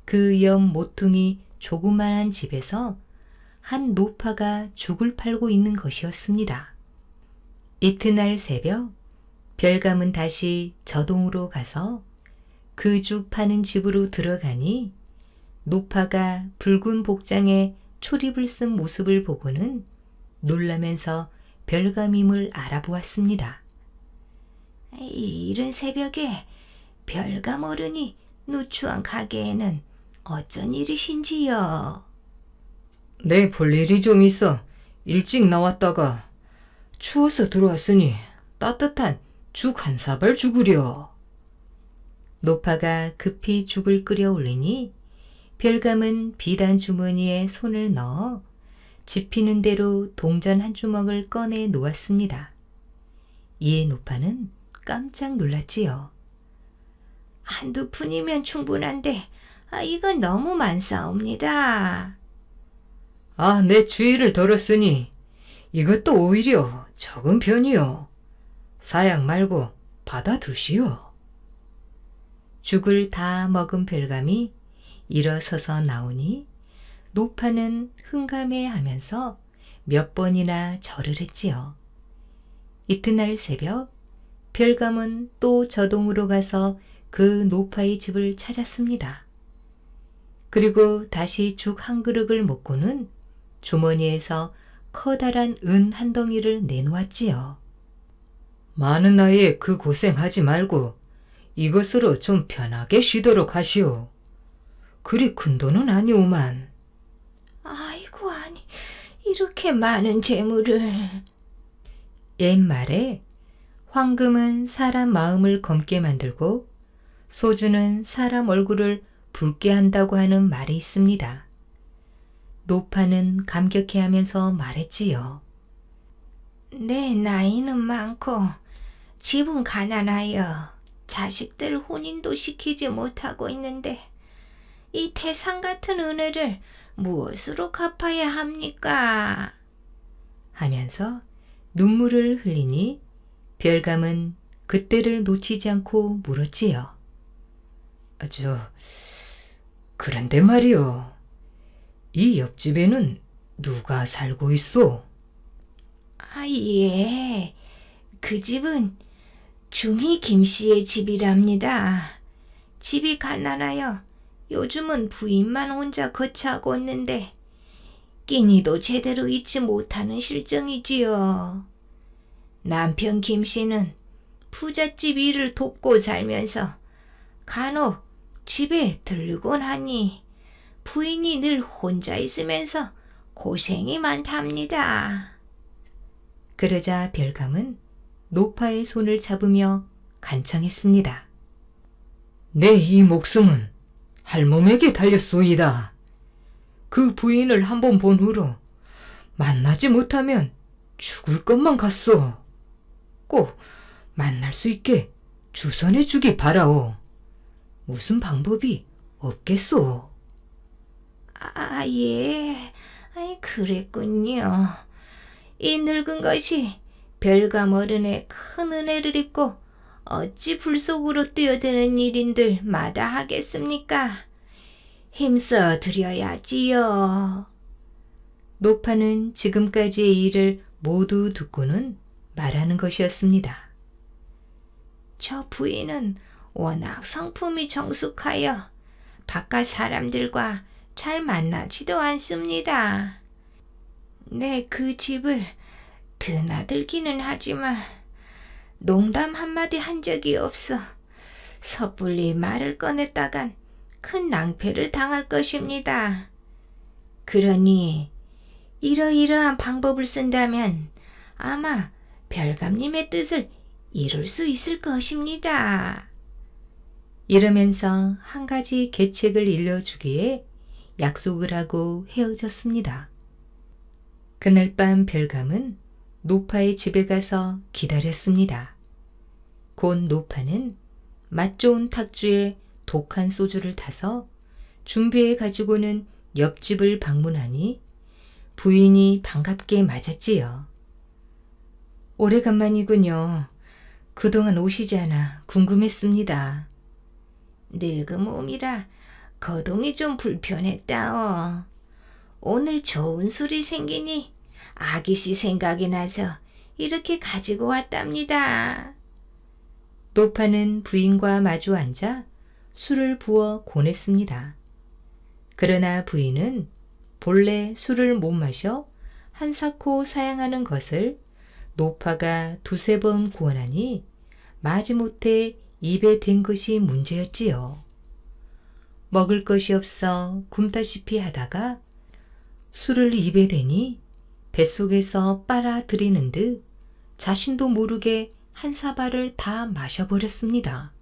그 옆 모퉁이 조그만한 집에서 한 노파가 죽을 팔고 있는 것이었습니다. 이튿날 새벽 별감은 다시 저동으로 가서 그 죽 파는 집으로 들어가니 노파가 붉은 복장에 초립을 쓴 모습을 보고는 놀라면서 별감임을 알아보았습니다. 이른 새벽에 별감 어른이 누추한 가게에는 어쩐 일이신지요? 내 볼 일이 좀 있어 일찍 나왔다가 추워서 들어왔으니 따뜻한 죽 한 사발 주구려. 노파가 급히 죽을 끓여 올리니 별감은 비단 주머니에 손을 넣어 집히는 대로 동전 한 주먹을 꺼내 놓았습니다. 이에 노파는 깜짝 놀랐지요. 한두 푼이면 충분한데 이건 너무 많사옵니다. 아, 내 주의를 들었으니 이것도 오히려 적은 편이요. 사양 말고 받아 드시오. 죽을 다 먹은 별감이 일어서서 나오니 노파는 흥감해하면서 몇 번이나 절을 했지요. 이튿날 새벽 별감은 또 저동으로 가서 그 노파의 집을 찾았습니다. 그리고 다시 죽 한 그릇을 먹고는 주머니에서 커다란 은 한 덩이를 내놓았지요. 많은 나이에 그 고생하지 말고 이것으로 좀 편하게 쉬도록 하시오. 그리 큰 돈은 아니오만. 아이고, 아니, 이렇게 많은 재물을. 옛말에 황금은 사람 마음을 검게 만들고 소주는 사람 얼굴을 붉게 한다고 하는 말이 있습니다. 노파는 감격해하면서 말했지요. 내 나이는 많고 집은 가난하여 자식들 혼인도 시키지 못하고 있는데 이 태산 같은 은혜를 무엇으로 갚아야 합니까? 하면서 눈물을 흘리니 별감은 그때를 놓치지 않고 물었지요. 그런데 말이오. 이 옆집에는 누가 살고 있소? 예. 그 집은 중희 김씨의 집이랍니다. 집이 가난하여 요즘은 부인만 혼자 거처하고 있는데 끼니도 제대로 잊지 못하는 실정이지요. 남편 김씨는 부잣집 일을 돕고 살면서 간혹 집에 들르곤 하니 부인이 늘 혼자 있으면서 고생이 많답니다. 그러자 별감은 노파의 손을 잡으며 간청했습니다. 내 이 목숨은 할멈에게 달렸소이다. 그 부인을 한번 본 후로 만나지 못하면 죽을 것만 같소. 꼭 만날 수 있게 주선해 주기 바라오. 무슨 방법이 없겠소? 예. 그랬군요. 이 늙은 것이 별감 어른의 큰 은혜를 입고 어찌 불 속으로 뛰어드는 일인들 마다하겠습니까? 힘써 드려야지요. 노파는 지금까지의 일을 모두 듣고는 말하는 것이었습니다. 저 부인은 워낙 성품이 정숙하여 바깥 사람들과 잘 만나지도 않습니다. 그 집을 드나들기는 하지만 농담 한마디 한 적이 없어 섣불리 말을 꺼냈다간 큰 낭패를 당할 것입니다. 그러니 이러이러한 방법을 쓴다면 아마 별감님의 뜻을 이룰 수 있을 것입니다. 이러면서 한 가지 계책을 일러주기에 약속을 하고 헤어졌습니다. 그날 밤 별감은 노파의 집에 가서 기다렸습니다. 곧 노파는 맛 좋은 탁주에 독한 소주를 타서 준비해 가지고는 옆집을 방문하니 부인이 반갑게 맞았지요. 오래간만이군요. 그동안 오시지 않아 궁금했습니다. 늙은 몸이라 거동이 좀 불편했다오. 오늘 좋은 술이 생기니 아기씨 생각이 나서 이렇게 가지고 왔답니다. 노파는 부인과 마주 앉아 술을 부어 고냈습니다. 그러나 부인은 본래 술을 못 마셔 한사코 사양하는 것을 노파가 두세 번 구원하니 마지못해 입에 댄 것이 문제였지요. 먹을 것이 없어 굶다시피 하다가 술을 입에 대니 뱃속에서 빨아들이는 듯 자신도 모르게 한 사발을 다 마셔버렸습니다.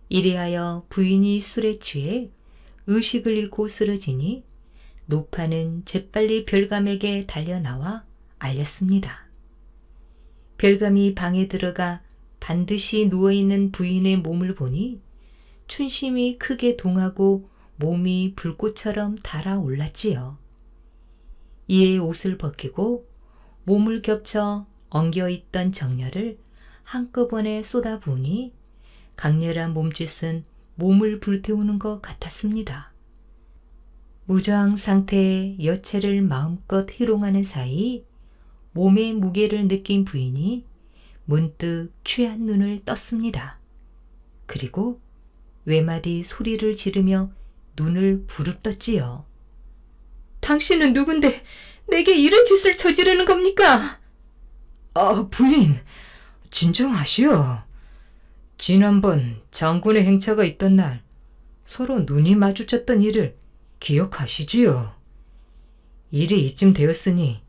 이리하여 부인이 술에 취해 의식을 잃고 쓰러지니 노파는 재빨리 별감에게 달려나와 알렸습니다. 별감이 방에 들어가 반드시 누워있는 부인의 몸을 보니 춘심이 크게 동하고 몸이 불꽃처럼 달아올랐지요. 이에 옷을 벗기고 몸을 겹쳐 엉겨있던 정열을 한꺼번에 쏟아부으니 강렬한 몸짓은 몸을 불태우는 것 같았습니다. 무저항 상태의 여체를 마음껏 희롱하는 사이 몸의 무게를 느낀 부인이 문득 취한 눈을 떴습니다. 그리고 외마디 소리를 지르며 눈을 부릅떴지요. 당신은 누군데 내게 이런 짓을 저지르는 겁니까? 부인, 진정하시오. 지난번 장군의 행차가 있던 날 서로 눈이 마주쳤던 일을 기억하시지요? 일이 이쯤 되었으니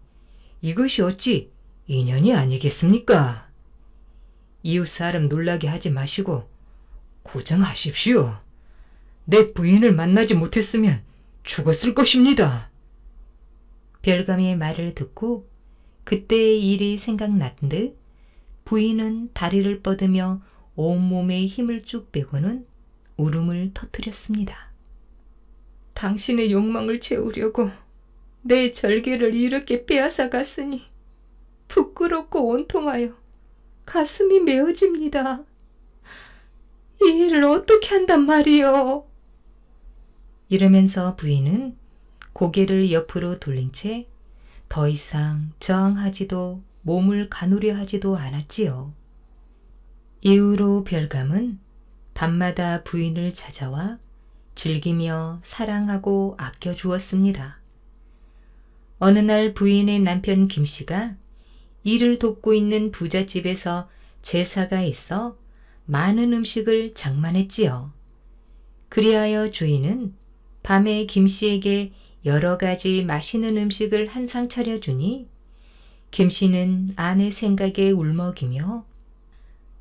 이것이 어찌 인연이 아니겠습니까? 이웃 사람 놀라게 하지 마시고 고정하십시오. 내 부인을 만나지 못했으면 죽었을 것입니다. 별감의 말을 듣고 그때의 일이 생각난 듯 부인은 다리를 뻗으며 온몸에 힘을 쭉 빼고는 울음을 터뜨렸습니다. 당신의 욕망을 채우려고 내 절개를 이렇게 빼앗아 갔으니 부끄럽고 온통하여 가슴이 메어집니다. 이 일을 어떻게 한단 말이요? 이러면서 부인은 고개를 옆으로 돌린 채 더 이상 저항하지도 몸을 가누려 하지도 않았지요. 이후로 별감은 밤마다 부인을 찾아와 즐기며 사랑하고 아껴주었습니다. 어느 날 부인의 남편 김씨가 일을 돕고 있는 부잣집에서 제사가 있어 많은 음식을 장만했지요. 그리하여 주인은 밤에 김씨에게 여러 가지 맛있는 음식을 한 상 차려주니 김씨는 아내 생각에 울먹이며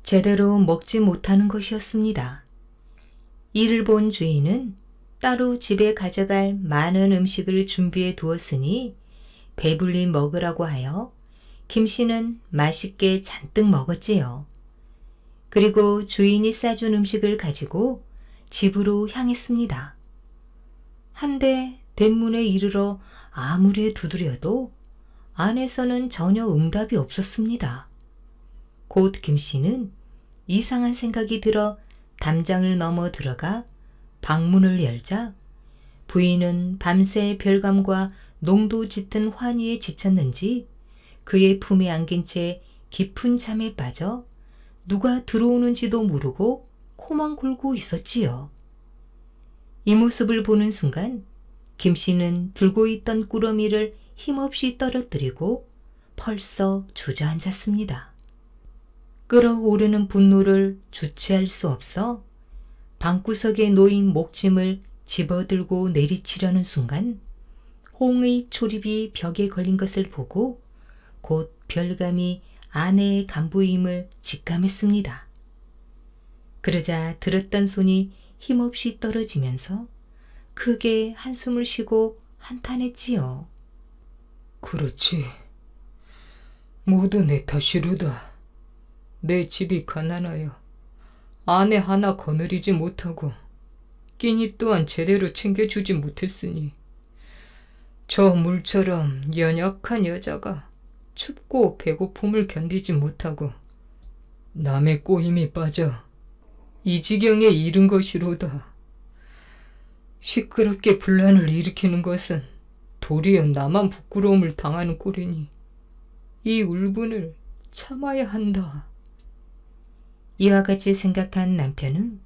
제대로 먹지 못하는 것이었습니다. 이를 본 주인은 따로 집에 가져갈 많은 음식을 준비해 두었으니 배불리 먹으라고 하여 김씨는 맛있게 잔뜩 먹었지요. 그리고 주인이 싸준 음식을 가지고 집으로 향했습니다. 한데 대문에 이르러 아무리 두드려도 안에서는 전혀 응답이 없었습니다. 곧 김씨는 이상한 생각이 들어 담장을 넘어 들어가 방문을 열자 부인은 밤새 별감과 농도 짙은 환희에 지쳤는지 그의 품에 안긴 채 깊은 잠에 빠져 누가 들어오는지도 모르고 코만 골고 있었지요. 이 모습을 보는 순간 김씨는 들고 있던 꾸러미를 힘없이 떨어뜨리고 펄썩 주저앉았습니다. 끓어오르는 분노를 주체할 수 없어 방구석에 놓인 목짐을 집어들고 내리치려는 순간 홍의 초립이 벽에 걸린 것을 보고 곧 별감이 아내의 간부임을 직감했습니다. 그러자 들었던 손이 힘없이 떨어지면서 크게 한숨을 쉬고 한탄했지요. 그렇지. 모두 내 탓이로다. 내 집이 가난하여 아내 하나 거느리지 못하고 끼니 또한 제대로 챙겨주지 못했으니 저 물처럼 연약한 여자가 춥고 배고픔을 견디지 못하고 남의 꼬임에 빠져 이 지경에 이른 것이로다. 시끄럽게 분란을 일으키는 것은 도리어 나만 부끄러움을 당하는 꼴이니 이 울분을 참아야 한다. 이와 같이 생각한 남편은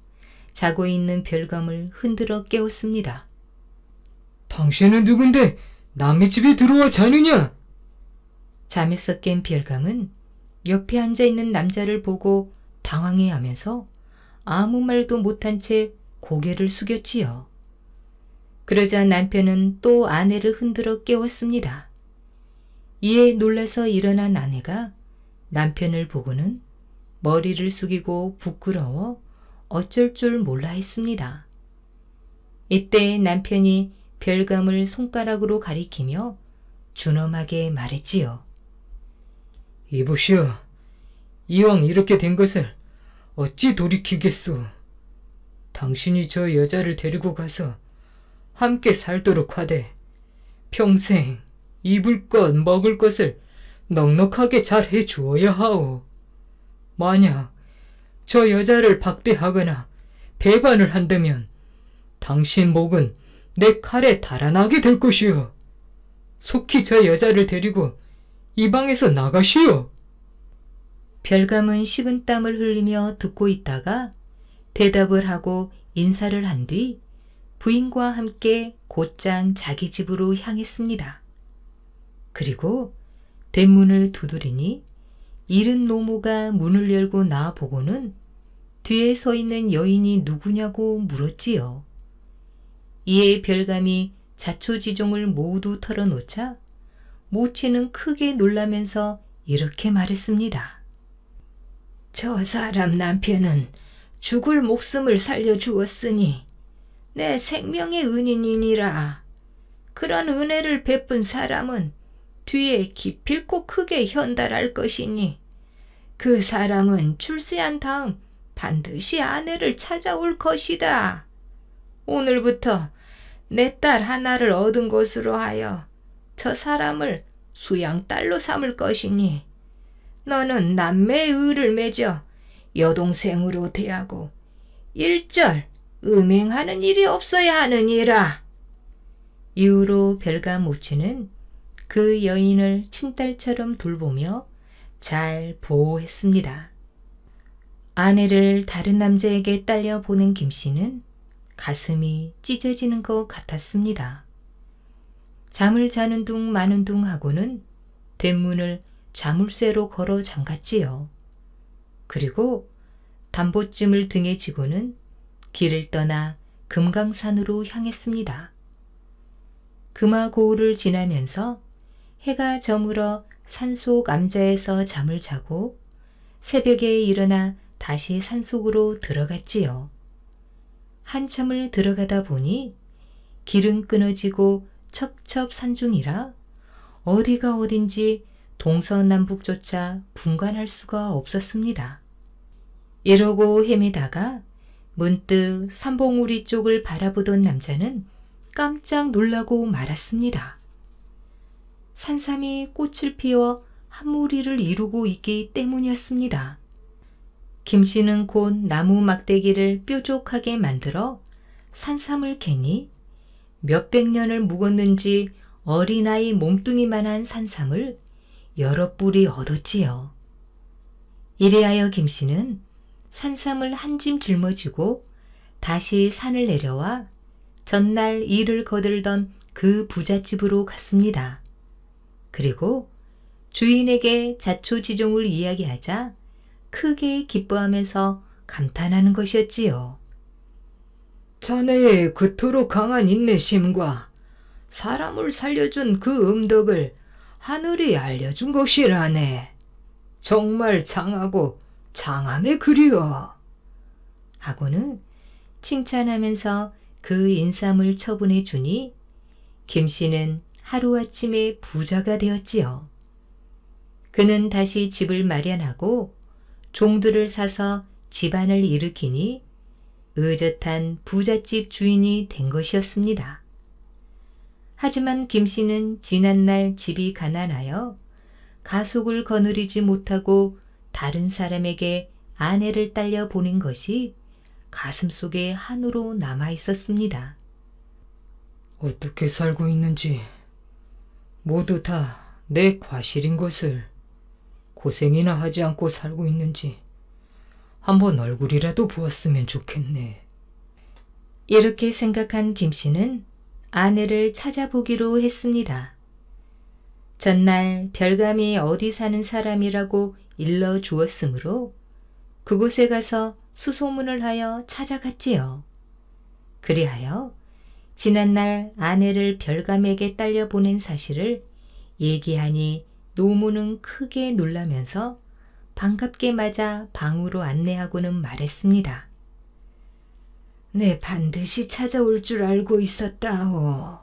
자고 있는 별감을 흔들어 깨웠습니다. 당신은 누군데 남의 집에 들어와 자느냐? 잠에서 깬 별감은 옆에 앉아있는 남자를 보고 당황해하면서 아무 말도 못한 채 고개를 숙였지요. 그러자 남편은 또 아내를 흔들어 깨웠습니다. 이에 놀라서 일어난 아내가 남편을 보고는 머리를 숙이고 부끄러워 어쩔 줄 몰라 했습니다. 이때 남편이 별감을 손가락으로 가리키며 준엄하게 말했지요. 이보시오. 이왕 이렇게 된 것을 어찌 돌이키겠소. 당신이 저 여자를 데리고 가서 함께 살도록 하되 평생 입을 것 먹을 것을 넉넉하게 잘 해주어야 하오. 만약 저 여자를 박대하거나 배반을 한다면 당신 목은 내 칼에 달아나게 될 것이오. 속히 저 여자를 데리고 이 방에서 나가시오. 별감은 식은땀을 흘리며 듣고 있다가 대답을 하고 인사를 한 뒤 부인과 함께 곧장 자기 집으로 향했습니다. 그리고 대문을 두드리니 이른 노모가 문을 열고 나보고는 뒤에 서 있는 여인이 누구냐고 물었지요. 이에 별감이 자초지종을 모두 털어놓자 모치는 크게 놀라면서 이렇게 말했습니다. 저 사람 남편은 죽을 목숨을 살려주었으니 내 생명의 은인이니라. 그런 은혜를 베푼 사람은 뒤에 기필코 크게 현달할 것이니 그 사람은 출세한 다음 반드시 아내를 찾아올 것이다. 오늘부터 내 딸 하나를 얻은 것으로 하여 저 사람을 수양딸로 삼을 것이니 너는 남매의 의를 맺어 여동생으로 대하고 일절 음행하는 일이 없어야 하느니라. 이후로 별감 모치는 그 여인을 친딸처럼 돌보며 잘 보호했습니다. 아내를 다른 남자에게 딸려 보낸 김씨는 가슴이 찢어지는 것 같았습니다. 잠을 자는 둥 마는 둥 하고는 대문을 자물쇠로 걸어 잠갔지요. 그리고 담보찜을 등에 지고는 길을 떠나 금강산으로 향했습니다. 금화고을을 지나면서 해가 저물어 산속 암자에서 잠을 자고 새벽에 일어나 다시 산속으로 들어갔지요. 한참을 들어가다 보니 길은 끊어지고 첩첩산중이라 어디가 어딘지 동서남북조차 분간할 수가 없었습니다. 이러고 헤매다가 문득 삼봉우리 쪽을 바라보던 남자는 깜짝 놀라고 말았습니다. 산삼이 꽃을 피워 한 무리를 이루고 있기 때문이었습니다. 김씨는 곧 나무 막대기를 뾰족하게 만들어 산삼을 캐니 몇백 년을 묵었는지 어린아이 몸뚱이만한 산삼을 여러 뿌리 얻었지요. 이리하여 김씨는 산삼을 한 짐 짊어지고 다시 산을 내려와 전날 일을 거들던 그 부잣집으로 갔습니다. 그리고 주인에게 자초지종을 이야기하자 크게 기뻐하면서 감탄하는 것이었지요. 자네의 그토록 강한 인내심과 사람을 살려준 그 음덕을 하늘이 알려준 것이라네. 정말 장하고 장함에 그리워. 하고는 칭찬하면서 그 인삼을 처분해 주니 김씨는 하루아침에 부자가 되었지요. 그는 다시 집을 마련하고 종들을 사서 집안을 일으키니 의젓한 부잣집 주인이 된 것이었습니다. 하지만 김씨는 지난날 집이 가난하여 가속을 거느리지 못하고 다른 사람에게 아내를 딸려 보낸 것이 가슴속에 한으로 남아 있었습니다. 어떻게 살고 있는지 모두 다 내 과실인 것을, 고생이나 하지 않고 살고 있는지 한번 얼굴이라도 보았으면 좋겠네. 이렇게 생각한 김씨는 아내를 찾아보기로 했습니다. 전날 별감이 어디 사는 사람이라고 일러 주었으므로 그곳에 가서 수소문을 하여 찾아갔지요. 그리하여 지난날 아내를 별감에게 딸려 보낸 사실을 얘기하니 노모는 크게 놀라면서 반갑게 맞아 방으로 안내하고는 말했습니다. 내 반드시 찾아올 줄 알고 있었다오.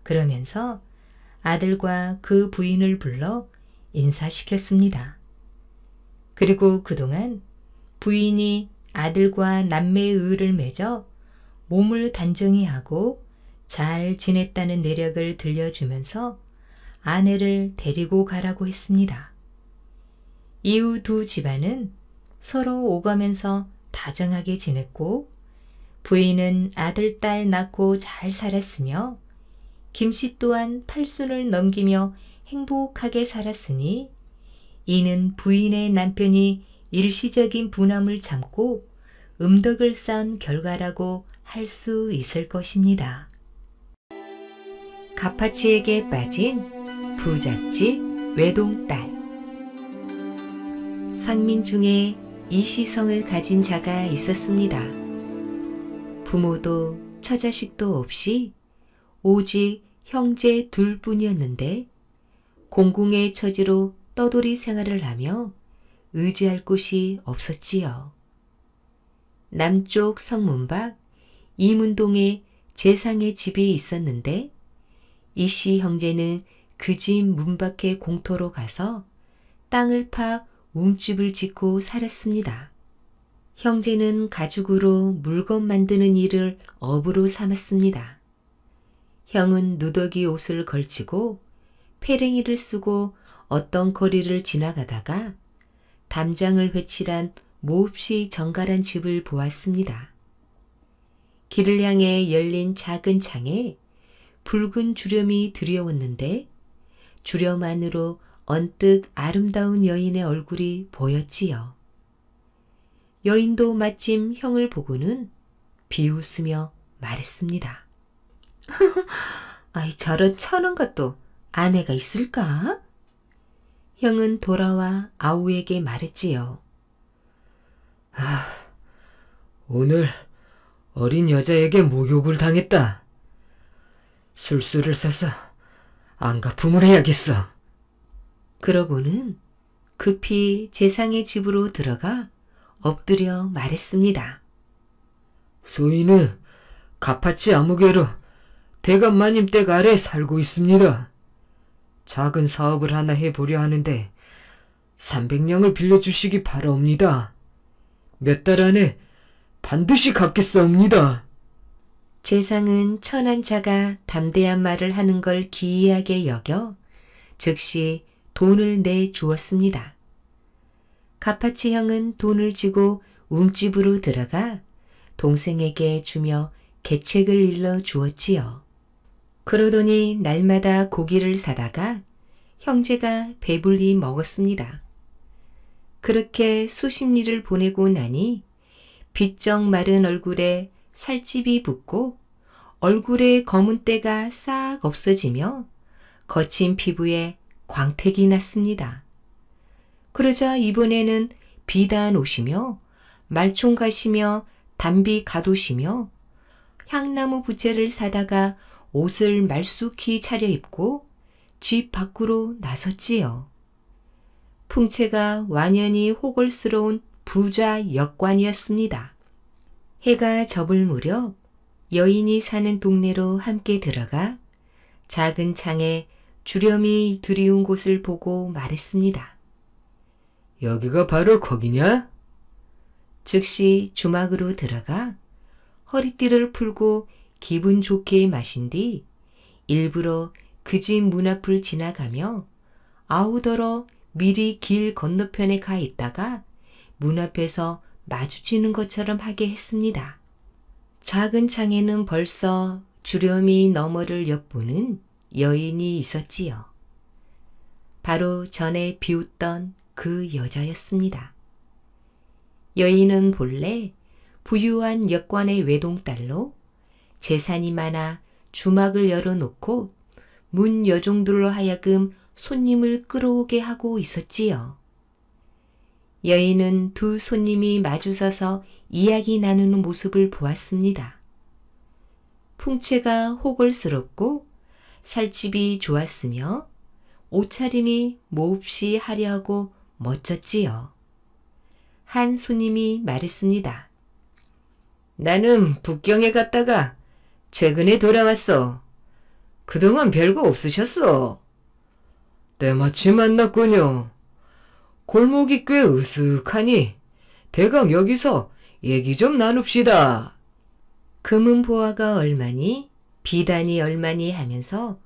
그러면서 아들과 그 부인을 불러 인사시켰습니다. 그리고 그동안 부인이 아들과 남매의 의를 맺어 몸을 단정히 하고 잘 지냈다는 내력을 들려주면서 아내를 데리고 가라고 했습니다. 이후 두 집안은 서로 오가면서 다정하게 지냈고 부인은 아들, 딸 낳고 잘 살았으며 김씨 또한 팔순을 넘기며 행복하게 살았으니 이는 부인의 남편이 일시적인 분함을 참고 음덕을 쌓은 결과라고 할 수 있을 것입니다. 가파치에게 빠진 부잣집 외동딸. 상민 중에 이시성을 가진 자가 있었습니다. 부모도 처자식도 없이 오직 형제 둘뿐이었는데 공궁의 처지로 떠돌이 생활을 하며 의지할 곳이 없었지요. 남쪽 성문 밖 이문동에 재상의 집이 있었는데 이씨 형제는 그 집 문 밖에 공터로 가서 땅을 파 움집을 짓고 살았습니다. 형제는 가죽으로 물건 만드는 일을 업으로 삼았습니다. 형은 누더기 옷을 걸치고 페랭이를 쓰고 어떤 거리를 지나가다가 담장을 회칠한 몹시 정갈한 집을 보았습니다. 길을 향해 열린 작은 창에 붉은 주렴이 들여왔는데 주렴 안으로 언뜻 아름다운 여인의 얼굴이 보였지요. 여인도 마침 형을 보고는 비웃으며 말했습니다. 아이, 저런 천한 것도 아내가 있을까? 형은 돌아와 아우에게 말했지요. 오늘 어린 여자에게 모욕을 당했다. 술수를 사서 안갚음을 해야겠어. 그러고는 급히 재상의 집으로 들어가 엎드려 말했습니다. 소인은 가파치 아무개로 대감 마님 댁 아래 살고 있습니다. 작은 사업을 하나 해보려 하는데 300냥을 빌려주시기 바라옵니다. 몇 달 안에 반드시 갚겠사옵니다. 재상은 천한 자가 담대한 말을 하는 걸 기이하게 여겨 즉시 돈을 내주었습니다. 가파치 형은 돈을 쥐고 움집으로 들어가 동생에게 주며 계책을 일러 주었지요. 그러더니 날마다 고기를 사다가 형제가 배불리 먹었습니다. 그렇게 수십리를 보내고 나니 비쩍 마른 얼굴에 살집이 붙고 얼굴에 검은 때가 싹 없어지며 거친 피부에 광택이 났습니다. 그러자 이번에는 비단 옷이며 말총 가시며 담비 갓옷이며 향나무 부채를 사다가 옷을 말쑥히 차려입고 집 밖으로 나섰지요. 풍채가 완연히 호걸스러운 부자 역관이었습니다. 해가 접을 무렵 여인이 사는 동네로 함께 들어가 작은 창에 주렴이 들이운 곳을 보고 말했습니다. 여기가 바로 거기냐? 즉시 주막으로 들어가 허리띠를 풀고 기분 좋게 마신 뒤 일부러 그 집 문 앞을 지나가며 아우더러 미리 길 건너편에 가 있다가 문 앞에서 마주치는 것처럼 하게 했습니다. 작은 창에는 벌써 주렴이 너머를 엿보는 여인이 있었지요. 바로 전에 비웃던 그 여자였습니다. 여인은 본래 부유한 역관의 외동딸로 재산이 많아 주막을 열어놓고 문 여종들로 하여금 손님을 끌어오게 하고 있었지요. 여인은 두 손님이 마주서서 이야기 나누는 모습을 보았습니다. 풍채가 호걸스럽고 살집이 좋았으며 옷차림이 몹시 화려하고 멋졌지요. 한 손님이 말했습니다. 나는 북경에 갔다가 최근에 돌아왔어. 그동안 별거 없으셨어. 때마침 만났군요. 골목이 꽤 으슥하니 대강 여기서 얘기 좀 나눕시다. 금은보화가 얼마니 비단이 얼마니 하면서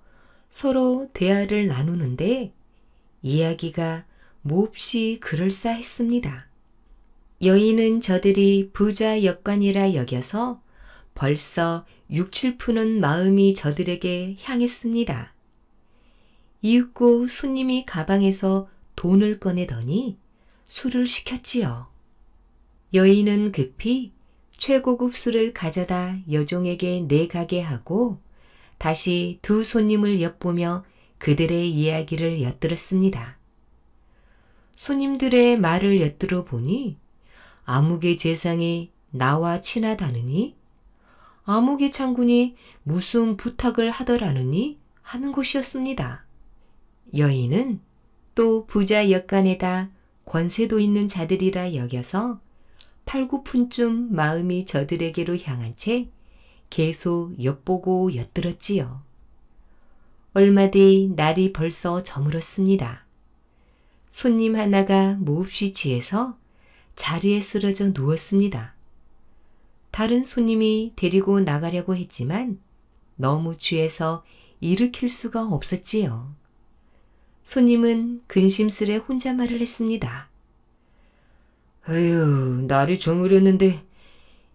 서로 대화를 나누는데 이야기가 몹시 그럴싸했습니다. 여인은 저들이 부자 역관이라 여겨서 벌써 6, 7푼은 마음이 저들에게 향했습니다. 이윽고 손님이 가방에서 돈을 꺼내더니 술을 시켰지요. 여인은 급히 최고급 술을 가져다 여종에게 내가게 하고 다시 두 손님을 엿보며 그들의 이야기를 엿들었습니다. 손님들의 말을 엿들어 보니 아무개 재상이 나와 친하다느니 아무개 장군이 무슨 부탁을 하더라느니 하는 곳이었습니다. 여인은 또 부자 역간에다 권세도 있는 자들이라 여겨서 8, 9푼쯤 마음이 저들에게로 향한 채 계속 엿보고 엿들었지요. 얼마 뒤 날이 벌써 저물었습니다. 손님 하나가 몹시 취해서 자리에 쓰러져 누웠습니다. 다른 손님이 데리고 나가려고 했지만 너무 취해서 일으킬 수가 없었지요. 손님은 근심스레 혼자 말을 했습니다. 아유, 날이 저물었는데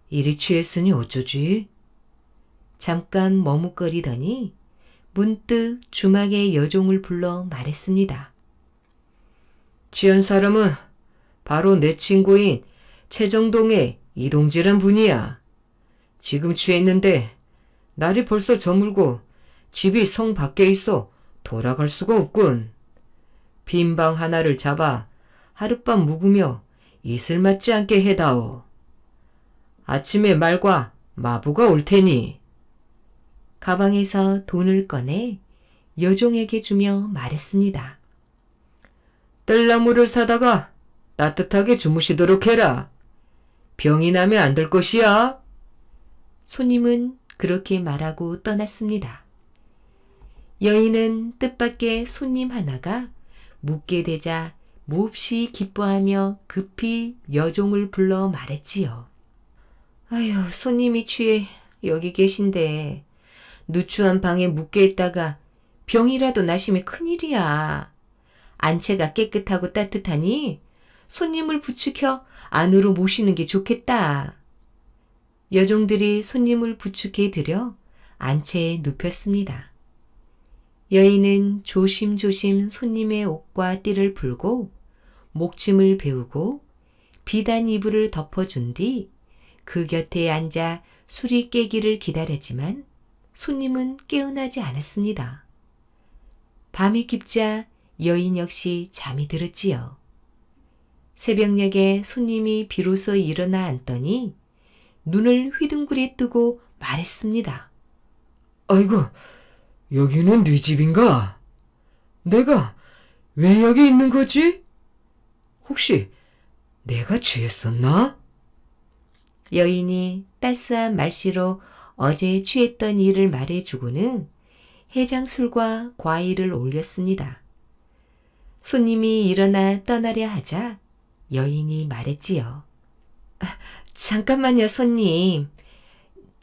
이리 취했으니 어쩌지? 잠깐 머뭇거리더니 문득 주막의 여종을 불러 말했습니다. 취한 사람은 바로 내 친구인 최정동의 이동지란 분이야. 지금 취했는데 날이 벌써 저물고 집이 성 밖에 있어 돌아갈 수가 없군. 빈 방 하나를 잡아 하룻밤 묵으며 이슬 맞지 않게 해다오. 아침에 말과 마부가 올 테니. 가방에서 돈을 꺼내 여종에게 주며 말했습니다. 뜰나무를 사다가 따뜻하게 주무시도록 해라. 병이 나면 안 될 것이야. 손님은 그렇게 말하고 떠났습니다. 여인은 뜻밖의 손님 하나가 묵게 되자 몹시 기뻐하며 급히 여종을 불러 말했지요. 아휴, 손님이 취해 여기 계신데 누추한 방에 묵게 있다가 병이라도 나시면 큰일이야. 안채가 깨끗하고 따뜻하니 손님을 부축혀 안으로 모시는 게 좋겠다. 여종들이 손님을 부축해 들여 안채에 눕혔습니다. 여인은 조심조심 손님의 옷과 띠를 풀고 목침을 베우고 비단 이불을 덮어준 뒤 그 곁에 앉아 술이 깨기를 기다렸지만 손님은 깨어나지 않았습니다. 밤이 깊자 여인 역시 잠이 들었지요. 새벽녘에 손님이 비로소 일어나 앉더니 눈을 휘둥그레 뜨고 말했습니다. 아이고, 여기는 네 집인가? 내가 왜 여기 있는 거지? 혹시 내가 취했었나? 여인이 따스한 말씨로 어제 취했던 일을 말해주고는 해장술과 과일을 올렸습니다. 손님이 일어나 떠나려 하자 여인이 말했지요. 잠깐만요, 손님.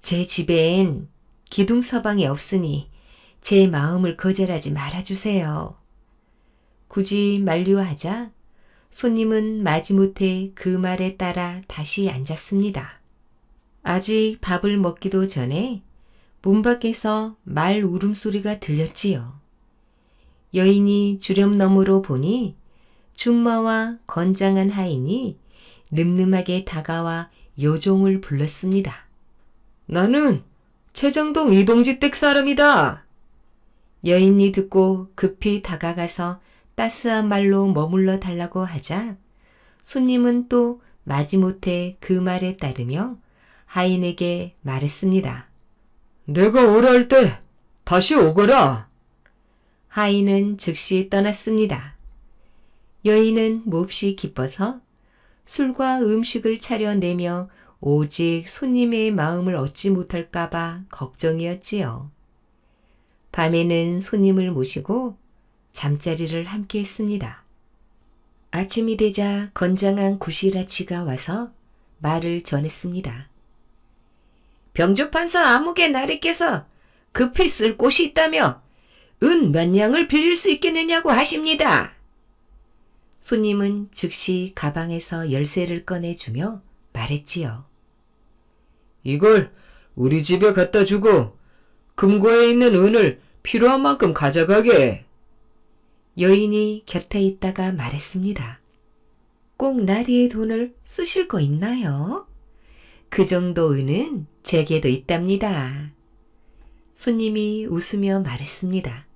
제 집엔 기둥서방이 없으니 제 마음을 거절하지 말아주세요. 굳이 만류하자 손님은 마지못해 그 말에 따라 다시 앉았습니다. 아직 밥을 먹기도 전에 문 밖에서 말 울음소리가 들렸지요. 여인이 주렴 너머로 보니 준마와 건장한 하인이 늠름하게 다가와 여종을 불렀습니다. 나는 최정동 이동지 댁 사람이다. 여인이 듣고 급히 다가가서 따스한 말로 머물러 달라고 하자 손님은 또 마지못해 그 말에 따르며 하인에게 말했습니다. 내가 오라 할 때 다시 오거라. 하인은 즉시 떠났습니다. 여인은 몹시 기뻐서 술과 음식을 차려내며 오직 손님의 마음을 얻지 못할까봐 걱정이었지요. 밤에는 손님을 모시고 잠자리를 함께 했습니다. 아침이 되자 건장한 구시라치가 와서 말을 전했습니다. 병조판서 아무개 나리께서 급히 쓸 곳이 있다며 은 몇 냥을 빌릴 수 있겠느냐고 하십니다. 손님은 즉시 가방에서 열쇠를 꺼내주며 말했지요. 이걸 우리 집에 갖다 주고 금고에 있는 은을 필요한 만큼 가져가게. 여인이 곁에 있다가 말했습니다. 꼭 나리의 돈을 쓰실 거 있나요? 그 정도 은은 제게도 있답니다. 손님이 웃으며 말했습니다.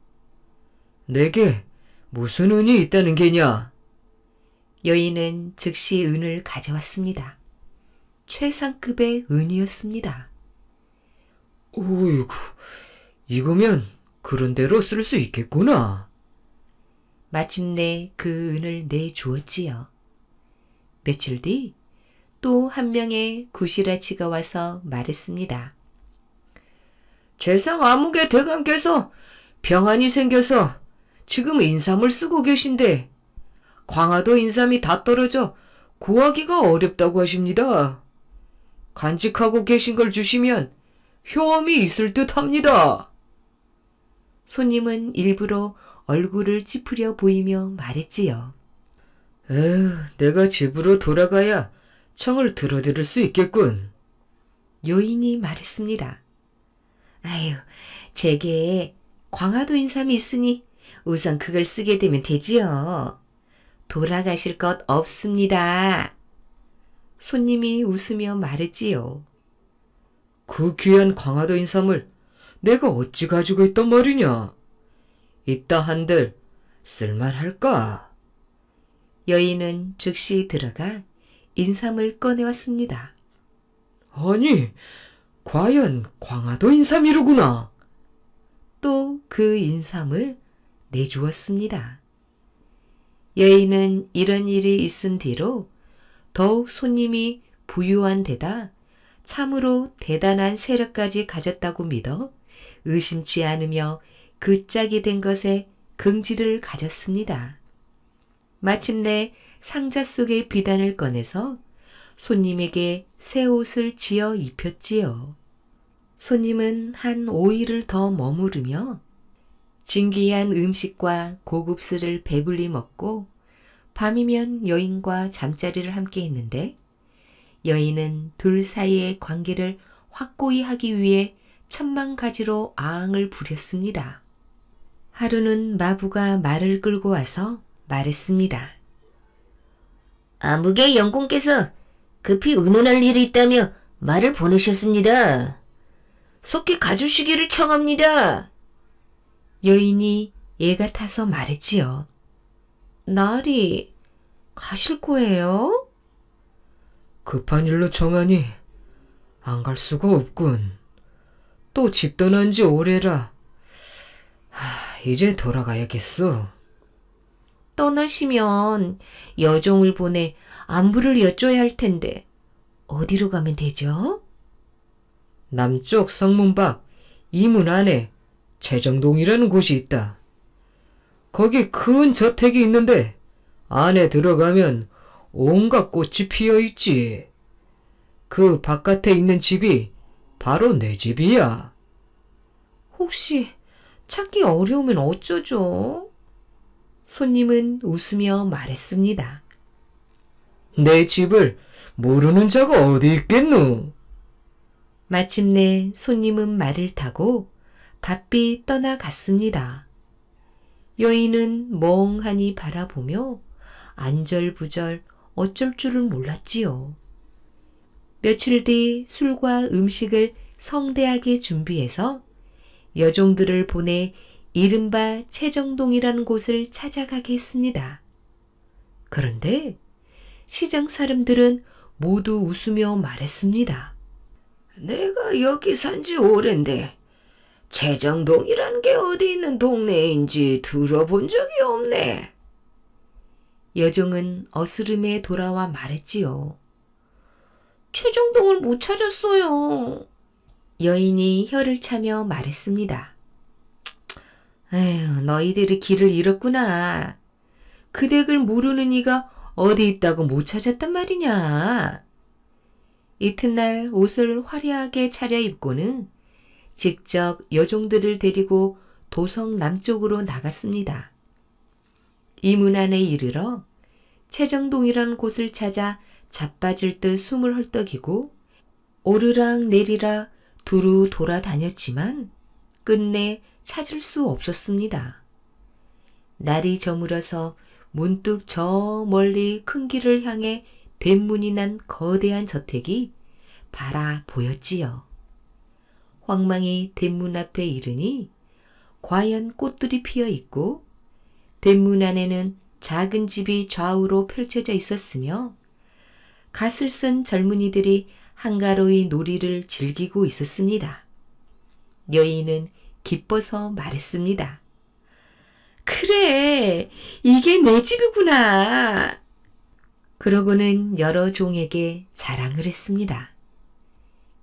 내게 무슨 은이 있다는 게냐? 여인은 즉시 은을 가져왔습니다. 최상급의 은이었습니다. 오이구, 이거면 그런 대로 쓸 수 있겠구나. 마침내 그 은을 내주었지요. 며칠 뒤 또 한 명의 구시라치가 와서 말했습니다. 재상 아무개 대감께서 병환이 생겨서 지금 인삼을 쓰고 계신데 광화도 인삼이 다 떨어져 구하기가 어렵다고 하십니다. 간직하고 계신 걸 주시면 효험이 있을 듯 합니다. 손님은 일부러 얼굴을 찌푸려 보이며 말했지요. 에휴, 내가 집으로 돌아가야 청을 들어드릴 수 있겠군. 여인이 말했습니다. 아유, 제게 광화도 인삼이 있으니 우선 그걸 쓰게 되면 되지요. 돌아가실 것 없습니다. 손님이 웃으며 말했지요. 그 귀한 광화도 인삼을 내가 어찌 가지고 있단 말이냐. 이따 한들 쓸만할까? 여인은 즉시 들어가 인삼을 꺼내왔습니다. 아니, 과연 광화도 인삼이로구나. 또 그 인삼을 내주었습니다. 여인은 이런 일이 있은 뒤로 더욱 손님이 부유한 데다 참으로 대단한 세력까지 가졌다고 믿어 의심치 않으며 그 짝이 된 것에 긍지를 가졌습니다. 마침내 상자 속의 비단을 꺼내서 손님에게 새 옷을 지어 입혔지요. 손님은 한 5일을 더 머무르며 진귀한 음식과 고급 술을 배불리 먹고 밤이면 여인과 잠자리를 함께 했는데 여인은 둘 사이의 관계를 확고히 하기 위해 천만 가지로 아앙을 부렸습니다. 하루는 마부가 말을 끌고 와서 말했습니다. 아무개 영공께서 급히 의논할 일이 있다며 말을 보내셨습니다. 속히 가주시기를 청합니다. 여인이 애가 타서 말했지요. 나리, 가실 거예요? 급한 일로 청하니 안 갈 수가 없군. 또 집 떠난 지 오래라. 이제 돌아가야겠어. 떠나시면 여종을 보내 안부를 여쭤야 할 텐데 어디로 가면 되죠? 남쪽 성문 밖 이문 안에 재정동이라는 곳이 있다. 거기 큰 저택이 있는데 안에 들어가면 온갖 꽃이 피어 있지. 그 바깥에 있는 집이 바로 내 집이야. 혹시 찾기 어려우면 어쩌죠? 손님은 웃으며 말했습니다. 내 집을 모르는 자가 어디 있겠노? 마침내 손님은 말을 타고 바삐 떠나갔습니다. 여인은 멍하니 바라보며 안절부절 어쩔 줄을 몰랐지요. 며칠 뒤 술과 음식을 성대하게 준비해서 여종들을 보내 이른바 채정동이라는 곳을 찾아가게 했습니다. 그런데 시장 사람들은 모두 웃으며 말했습니다. 내가 여기 산 지 오랜데 채정동이라는 게 어디 있는 동네인지 들어본 적이 없네. 여종은 어스름에 돌아와 말했지요. 채정동을 못 찾았어요. 여인이 혀를 차며 말했습니다. 에휴, 너희들이 길을 잃었구나. 그 댁을 모르는 이가 어디 있다고 못 찾았단 말이냐. 이튿날 옷을 화려하게 차려입고는 직접 여종들을 데리고 도성 남쪽으로 나갔습니다. 이문안에 이르러 채정동이라는 곳을 찾아 자빠질 듯 숨을 헐떡이고 오르락 내리락 두루 돌아다녔지만 끝내 찾을 수 없었습니다. 날이 저물어서 문득 저 멀리 큰 길을 향해 대문이 난 거대한 저택이 바라 보였지요. 황망이 대문 앞에 이르니 과연 꽃들이 피어 있고 대문 안에는 작은 집이 좌우로 펼쳐져 있었으며 갓을 쓴 젊은이들이 한가로이 놀이를 즐기고 있었습니다. 여인은 기뻐서 말했습니다. 그래, 이게 내 집이구나. 그러고는 여러 종에게 자랑을 했습니다.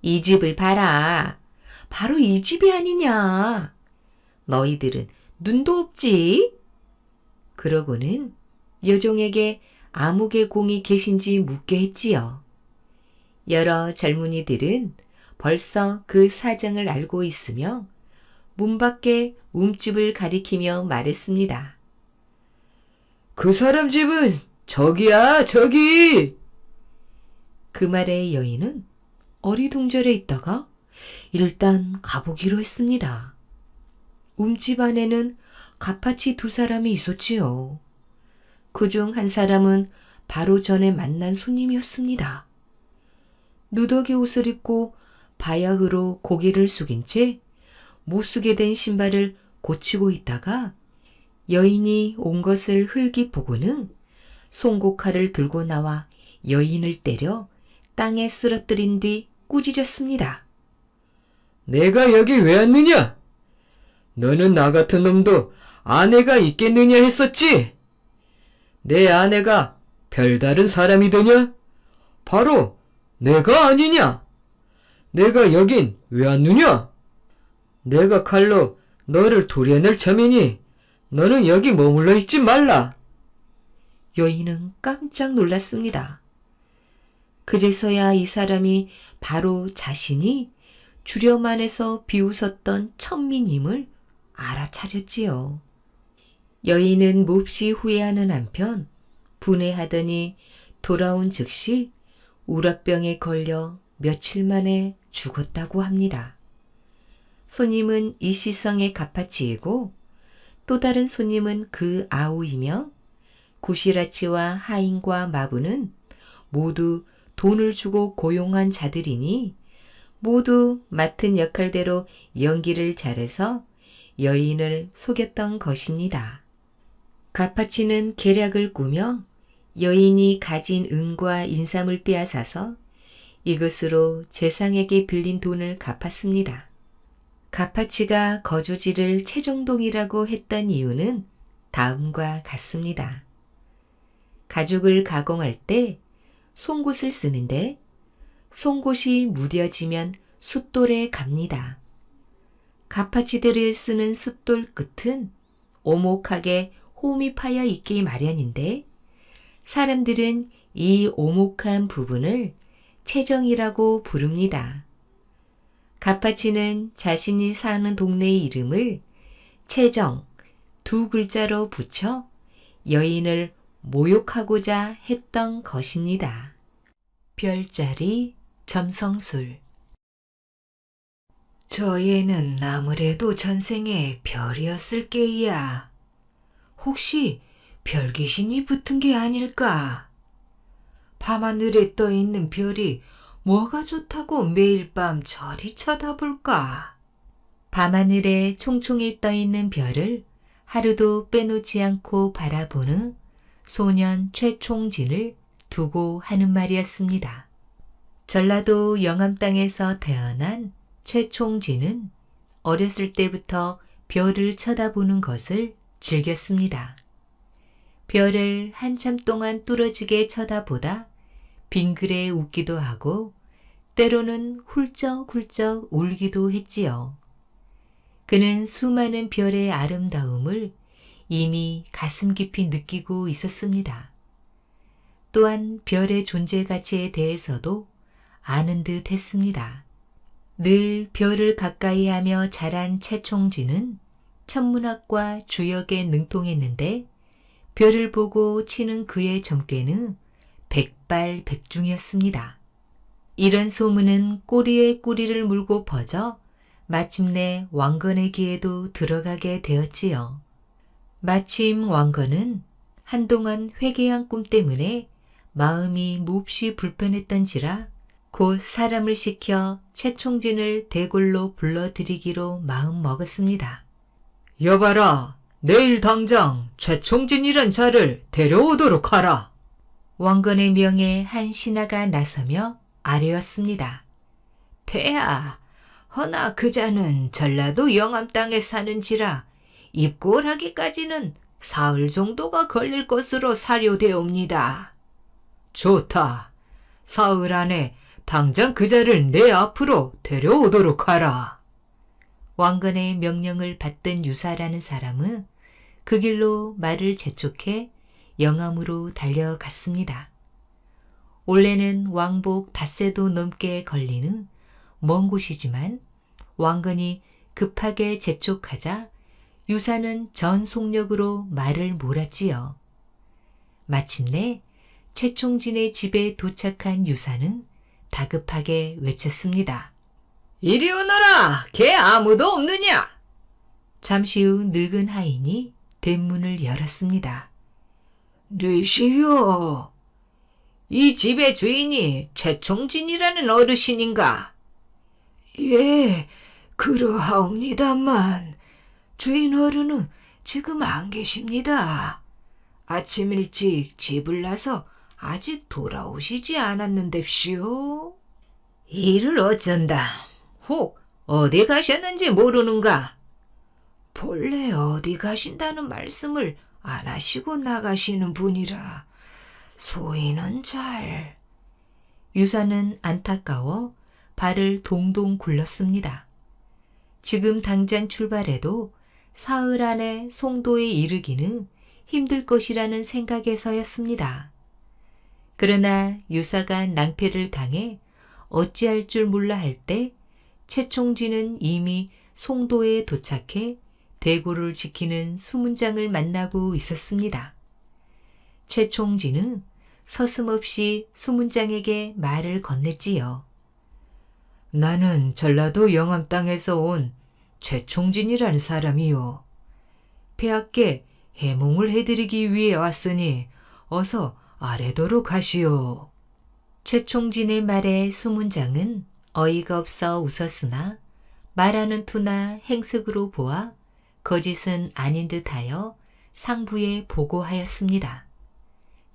이 집을 봐라. 바로 이 집이 아니냐. 너희들은 눈도 없지? 그러고는 여종에게 아무개 공이 계신지 묻게 했지요. 여러 젊은이들은 벌써 그 사정을 알고 있으며 문 밖에 움집을 가리키며 말했습니다. 그 사람 집은 저기야, 저기! 그 말에 여인은 어리둥절해 있다가 일단 가보기로 했습니다. 움집 안에는 가파치 두 사람이 있었지요. 그중 한 사람은 바로 전에 만난 손님이었습니다. 누더기 옷을 입고 바야흐로 고개를 숙인 채 못쓰게 된 신발을 고치고 있다가 여인이 온 것을 흘기 보고는 송곳칼을 들고 나와 여인을 때려 땅에 쓰러뜨린 뒤 꾸짖었습니다. 내가 여기 왜 왔느냐? 너는 나 같은 놈도 아내가 있겠느냐 했었지? 내 아내가 별다른 사람이더냐? 바로 내가 아니냐? 내가 여긴 왜 왔느냐? 내가 칼로 너를 도려낼 참이니 너는 여기 머물러 있지 말라. 여인은 깜짝 놀랐습니다. 그제서야 이 사람이 바로 자신이 주렴 안에서 비웃었던 천미님을 알아차렸지요. 여인은 몹시 후회하는 한편 분해하더니 돌아온 즉시 우라병에 걸려 며칠 만에 죽었다고 합니다. 손님은 이시성의 가파치이고 또 다른 손님은 그 아우이며 구시라치와 하인과 마부는 모두 돈을 주고 고용한 자들이니 모두 맡은 역할대로 연기를 잘해서 여인을 속였던 것입니다. 가파치는 계략을 꾸며 여인이 가진 은과 인삼을 빼앗아서 이것으로 재상에게 빌린 돈을 갚았습니다. 가파치가 거주지를 채정동이라고 했던 이유는 다음과 같습니다. 가죽을 가공할 때 송곳을 쓰는데 송곳이 무뎌지면 숫돌에 갑니다. 가파치들을 쓰는 숫돌 끝은 오목하게 홈이 파여 있기 마련인데 사람들은 이 오목한 부분을 채정이라고 부릅니다. 가파치는 자신이 사는 동네의 이름을 채정 두 글자로 붙여 여인을 모욕하고자 했던 것입니다. 별자리 점성술. 저 애는 아무래도 전생에 별이었을 게야. 혹시 별귀신이 붙은 게 아닐까? 밤하늘에 떠있는 별이 뭐가 좋다고 매일 밤 저리 쳐다볼까? 밤하늘에 총총히 떠있는 별을 하루도 빼놓지 않고 바라보는 소년 최총진을 두고 하는 말이었습니다. 전라도 영암 땅에서 태어난 최총진은 어렸을 때부터 별을 쳐다보는 것을 즐겼습니다. 별을 한참 동안 뚫어지게 쳐다보다 빙그레 웃기도 하고 때로는 훌쩍훌쩍 울기도 했지요. 그는 수많은 별의 아름다움을 이미 가슴 깊이 느끼고 있었습니다. 또한 별의 존재 가치에 대해서도 아는 듯 했습니다. 늘 별을 가까이 하며 자란 최총진은 천문학과 주역에 능통했는데 별을 보고 치는 그의 점괘는 백발백중이었습니다. 이런 소문은 꼬리에 꼬리를 물고 퍼져 마침내 왕건의 귀에도 들어가게 되었지요. 마침 왕건은 한동안 회개한 꿈 때문에 마음이 몹시 불편했던지라 곧 사람을 시켜 최총진을 대궐로 불러들이기로 마음먹었습니다. 여봐라, 내일 당장 최총진이란 자를 데려오도록 하라. 왕건의 명에 한 신하가 나서며 아뢰었습니다. 폐하, 허나 그 자는 전라도 영암 땅에 사는지라 입고하기까지는 사흘 정도가 걸릴 것으로 사료되옵니다. 좋다. 사흘 안에 당장 그 자를 내 앞으로 데려오도록 하라. 왕건의 명령을 받던 유사라는 사람은 그 길로 말을 재촉해 영암으로 달려갔습니다. 원래는 왕복 닷새도 넘게 걸리는 먼 곳이지만 왕건이 급하게 재촉하자 유사는 전 속력으로 말을 몰았지요. 마침내 최총진의 집에 도착한 유사는 다급하게 외쳤습니다. 이리 오너라, 개 아무도 없느냐? 잠시 후 늙은 하인이 대문을 열었습니다. 뉘시오, 이 집의 주인이 최총진이라는 어르신인가? 예, 그러하옵니다만 주인 어른은 지금 안 계십니다. 아침 일찍 집을 나서 아직 돌아오시지 않았는데쇼. 일을 어쩐다. 혹 어디 가셨는지 모르는가? 본래 어디 가신다는 말씀을 안 하시고 나가시는 분이라 소인은 잘. 유사는 안타까워 발을 동동 굴렀습니다. 지금 당장 출발해도 사흘 안에 송도에 이르기는 힘들 것이라는 생각에서였습니다. 그러나 유사가 낭패를 당해 어찌할 줄 몰라 할 때 최총진은 이미 송도에 도착해 대궐을 지키는 수문장을 만나고 있었습니다. 최총진은 서슴없이 수문장에게 말을 건넸지요. 나는 전라도 영암 땅에서 온 최총진이라는 사람이요. 폐하께 해몽을 해드리기 위해 왔으니 어서 아뢰도록 하시오. 최총진의 말에 수문장은 어이가 없어 웃었으나 말하는 투나 행색으로 보아 거짓은 아닌 듯하여 상부에 보고하였습니다.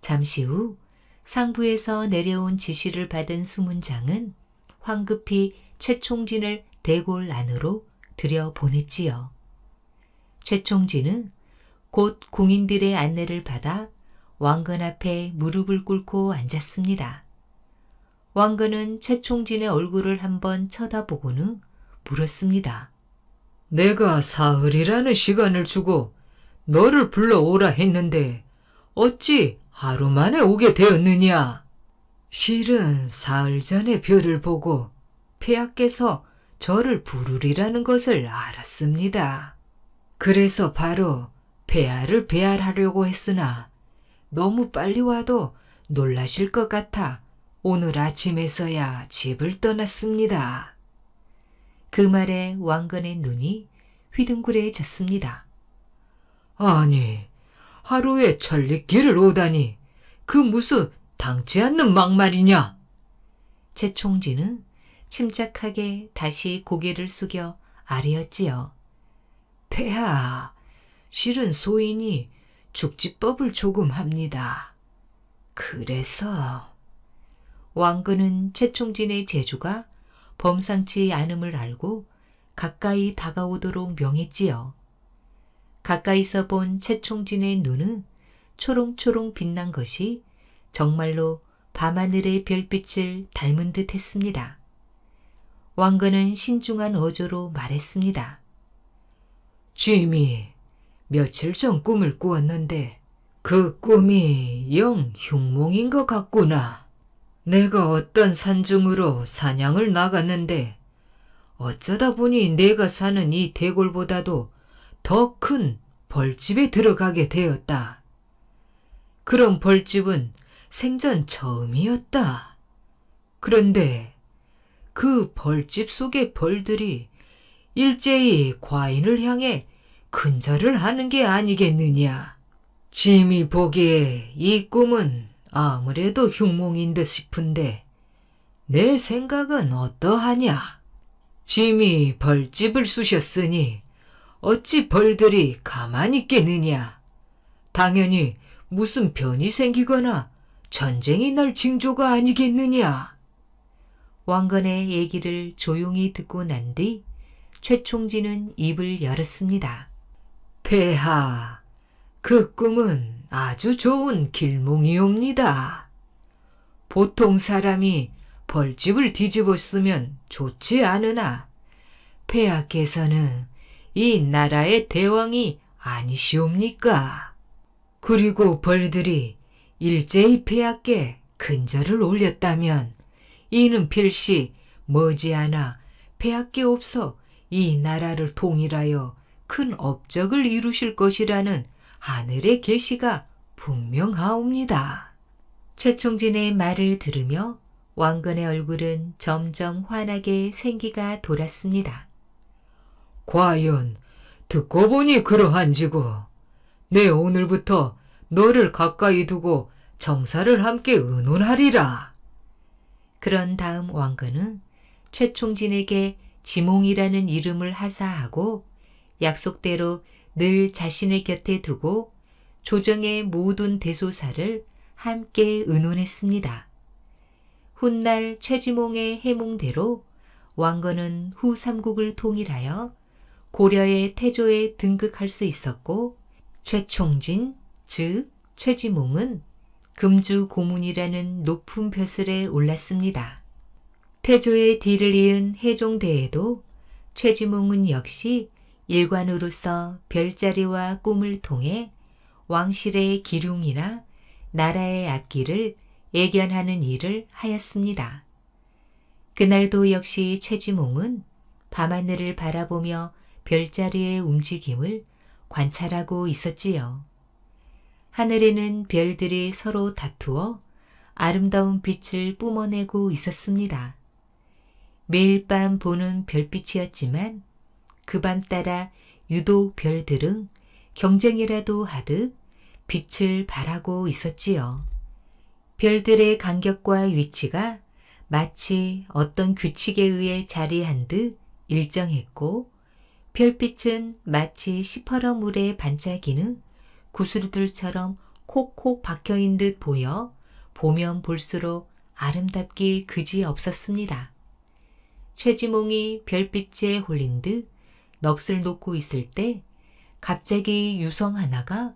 잠시 후 상부에서 내려온 지시를 받은 수문장은 황급히 최총진을 대궐 안으로 들여보냈지요. 최총진은 곧 공인들의 안내를 받아 왕건 앞에 무릎을 꿇고 앉았습니다. 왕건은 최총진의 얼굴을 한번 쳐다보고는 물었습니다. 내가 사흘이라는 시간을 주고 너를 불러오라 했는데 어찌 하루 만에 오게 되었느냐? 실은 사흘 전에 별을 보고 폐하께서 저를 부르리라는 것을 알았습니다. 그래서 바로 폐하를 배알하려고 했으나 너무 빨리 와도 놀라실 것 같아 오늘 아침에서야 집을 떠났습니다. 그 말에 왕건의 눈이 휘둥그레졌습니다. 아니, 하루에 천리길을 오다니 그 무슨 당치 않는 막말이냐? 최총진은 침착하게 다시 고개를 숙여 아뢰었지요. 폐하, 실은 소인이 죽지법을 조금 합니다. 그래서 왕건은 최총진의 재주가 범상치 않음을 알고 가까이 다가오도록 명했지요. 가까이서 본 최총진의 눈은 초롱초롱 빛난 것이 정말로 밤하늘의 별빛을 닮은 듯 했습니다. 왕건은 신중한 어조로 말했습니다. 짐이 며칠 전 꿈을 꾸었는데 그 꿈이 영 흉몽인 것 같구나. 내가 어떤 산중으로 사냥을 나갔는데 어쩌다 보니 내가 사는 이 대골보다도 더 큰 벌집에 들어가게 되었다. 그런 벌집은 생전 처음이었다. 그런데 그 벌집 속의 벌들이 일제히 과인을 향해 근절을 하는 게 아니겠느냐. 짐이 보기에 이 꿈은 아무래도 흉몽인 듯 싶은데 내 생각은 어떠하냐? 짐이 벌집을 쑤셨으니 어찌 벌들이 가만히 있겠느냐? 당연히 무슨 변이 생기거나 전쟁이 날 징조가 아니겠느냐? 왕건의 얘기를 조용히 듣고 난 뒤 최총진은 입을 열었습니다. 폐하, 그 꿈은 아주 좋은 길몽이옵니다. 보통 사람이 벌집을 뒤집어 쓰면 좋지 않으나 폐하께서는 이 나라의 대왕이 아니시옵니까? 그리고 벌들이 일제히 폐하께 근절을 올렸다면 이는 필시 머지않아 폐하께 없어 이 나라를 통일하여 큰 업적을 이루실 것이라는 하늘의 계시가 분명하옵니다. 최총진의 말을 들으며 왕건의 얼굴은 점점 환하게 생기가 돌았습니다. 과연 듣고 보니 그러한지고 내 오늘부터 너를 가까이 두고 정사를 함께 의논하리라. 그런 다음 왕건은 최총진에게 지몽이라는 이름을 하사하고 약속대로 늘 자신의 곁에 두고 조정의 모든 대소사를 함께 의논했습니다. 훗날 최지몽의 해몽대로 왕건은 후 삼국을 통일하여 고려의 태조에 등극할 수 있었고 최총진, 즉 최지몽은 금주 고문이라는 높은 벼슬에 올랐습니다. 태조의 뒤를 이은 해종대에도 최지몽은 역시 일관으로서 별자리와 꿈을 통해 왕실의 기륭이나 나라의 앞길을 예견하는 일을 하였습니다. 그날도 역시 최지몽은 밤하늘을 바라보며 별자리의 움직임을 관찰하고 있었지요. 하늘에는 별들이 서로 다투어 아름다운 빛을 뿜어내고 있었습니다. 매일 밤 보는 별빛이었지만 그 밤 따라 유독 별들은 경쟁이라도 하듯 빛을 발하고 있었지요. 별들의 간격과 위치가 마치 어떤 규칙에 의해 자리한 듯 일정했고 별빛은 마치 시퍼런 물에 반짝이는 구슬들처럼 콕콕 박혀있는 듯 보여 보면 볼수록 아름답기 그지 없었습니다. 최지몽이 별빛에 홀린 듯 넋을 놓고 있을 때 갑자기 유성 하나가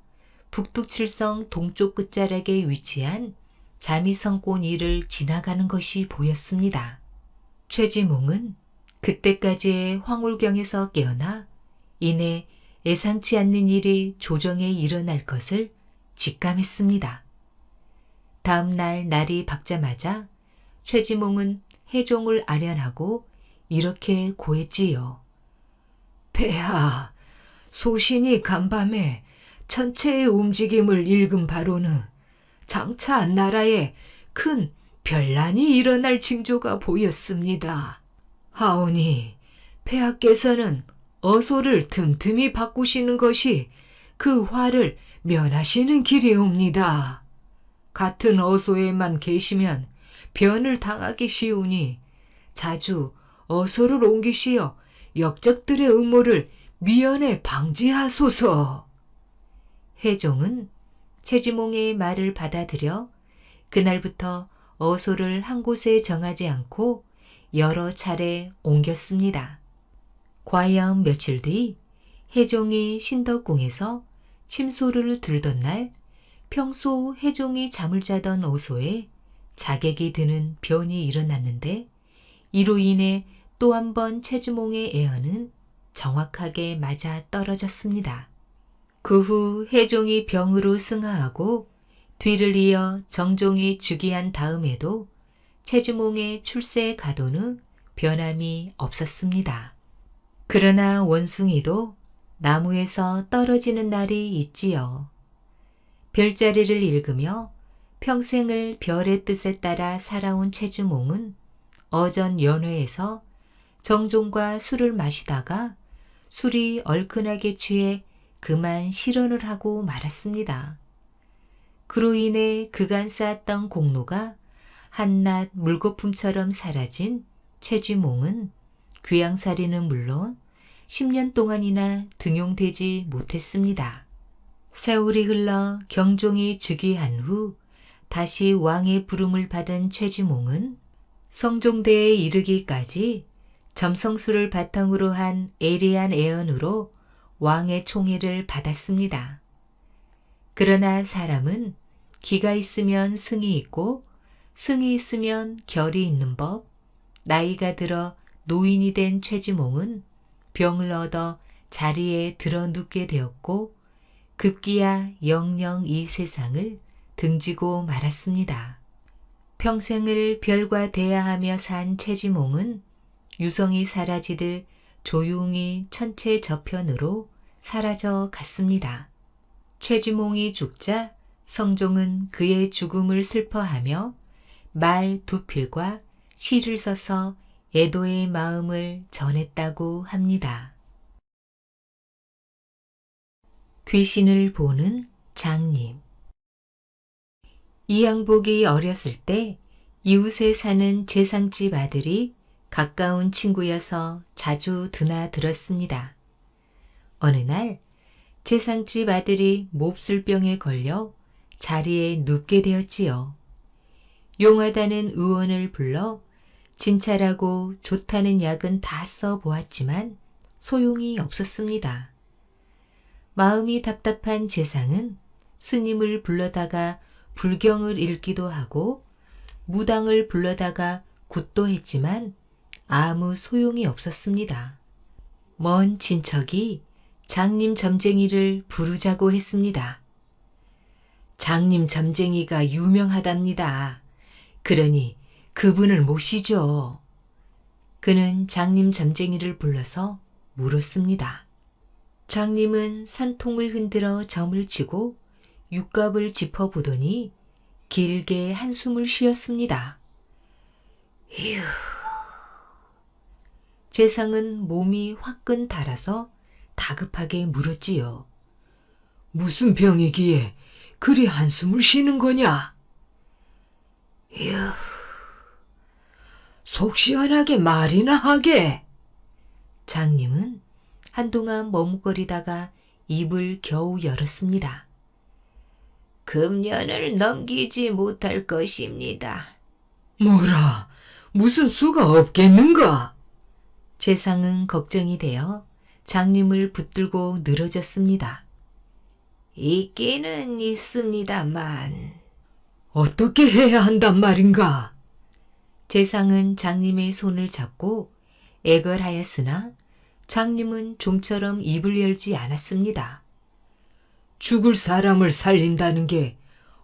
북두칠성 동쪽 끝자락에 위치한 자미성곤 이를 지나가는 것이 보였습니다. 최지몽은 그때까지의 황홀경에서 깨어나 이내 예상치 않는 일이 조정에 일어날 것을 직감했습니다. 다음 날 날이 밝자마자 최지몽은 해종을 아련하고 이렇게 고했지요. 폐하, 소신이 간밤에 천체의 움직임을 읽은 바로는 장차 나라에 큰 변란이 일어날 징조가 보였습니다. 하오니 폐하께서는 어소를 틈틈이 바꾸시는 것이 그 화를 면하시는 길이옵니다. 같은 어소에만 계시면 변을 당하기 쉬우니 자주 어소를 옮기시어 역적들의 음모를 미연에 방지하소서. 해종은 최지몽의 말을 받아들여 그날부터 어소를 한 곳에 정하지 않고 여러 차례 옮겼습니다. 과연 며칠 뒤 해종이 신덕궁에서 침소를 들던 날 평소 해종이 잠을 자던 어소에 자객이 드는 변이 일어났는데 이로 인해 또 한 번 최지몽의 애언은 정확하게 맞아 떨어졌습니다. 그 후 해종이 병으로 승하하고 뒤를 이어 정종이 즉위한 다음에도 최주몽의 출세 가도는 변함이 없었습니다. 그러나 원숭이도 나무에서 떨어지는 날이 있지요. 별자리를 읽으며 평생을 별의 뜻에 따라 살아온 최주몽은 어전 연회에서 정종과 술을 마시다가 술이 얼큰하게 취해 그만 실언을 하고 말았습니다. 그로 인해 그간 쌓았던 공로가 한낱 물거품처럼 사라진 최주몽은 귀양살이는 물론 10년 동안이나 등용되지 못했습니다. 세월이 흘러 경종이 즉위한 후 다시 왕의 부름을 받은 최주몽은 성종대에 이르기까지 점성술을 바탕으로 한 예리한 애언으로 왕의 총애를 받았습니다. 그러나 사람은 기가 있으면 승이 있고 승이 있으면 결이 있는 법, 나이가 들어 노인이 된 최주몽은 병을 얻어 자리에 들어눕게 되었고 급기야 영영 이 세상을 등지고 말았습니다. 평생을 별과 대화하며 산 최주몽은 유성이 사라지듯 조용히 천체 저편으로 사라져 갔습니다. 최주몽이 죽자 성종은 그의 죽음을 슬퍼하며 말 두 필과 시를 써서 애도의 마음을 전했다고 합니다. 귀신을 보는 장님. 이양복이 어렸을 때 이웃에 사는 재상집 아들이 가까운 친구여서 자주 드나들었습니다. 어느 날 재상집 아들이 몹술병에 걸려 자리에 눕게 되었지요. 용하다는 의원을 불러 진찰하고 좋다는 약은 다 써보았지만 소용이 없었습니다. 마음이 답답한 재상은 스님을 불러다가 불경을 읽기도 하고 무당을 불러다가 굿도 했지만 아무 소용이 없었습니다. 먼 친척이 장님 점쟁이를 부르자고 했습니다. 장님 점쟁이가 유명하답니다. 그러니 그분을 모시죠. 그는 장님 점쟁이를 불러서 물었습니다. 장님은 산통을 흔들어 점을 치고 육갑을 짚어보더니 길게 한숨을 쉬었습니다. 휴. 재상은 몸이 화끈 달아서 다급하게 물었지요. 무슨 병이기에 그리 한숨을 쉬는 거냐? 휴, 속 시원하게 말이나 하게. 장님은 한동안 머뭇거리다가 입을 겨우 열었습니다. 금년을 넘기지 못할 것입니다. 뭐라, 무슨 수가 없겠는가? 재상은 걱정이 되어 장님을 붙들고 늘어졌습니다. 있기는 있습니다만 어떻게 해야 한단 말인가? 재상은 장님의 손을 잡고 애걸하였으나 장님은 좀처럼 입을 열지 않았습니다. 죽을 사람을 살린다는 게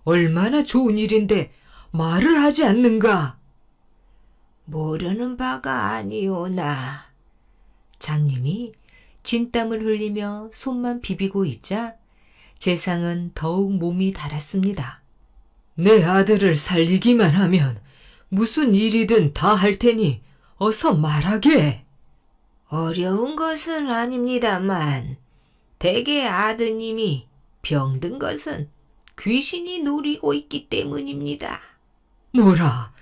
얼마나 좋은 일인데 말을 하지 않는가? 모르는 바가 아니오나. 장님이 진땀을 흘리며 손만 비비고 있자 재상은 더욱 몸이 달았습니다. 내 아들을 살리기만 하면 무슨 일이든 다 할 테니 어서 말하게. 어려운 것은 아닙니다만 대개 아드님이 병든 것은 귀신이 노리고 있기 때문입니다. 뭐라,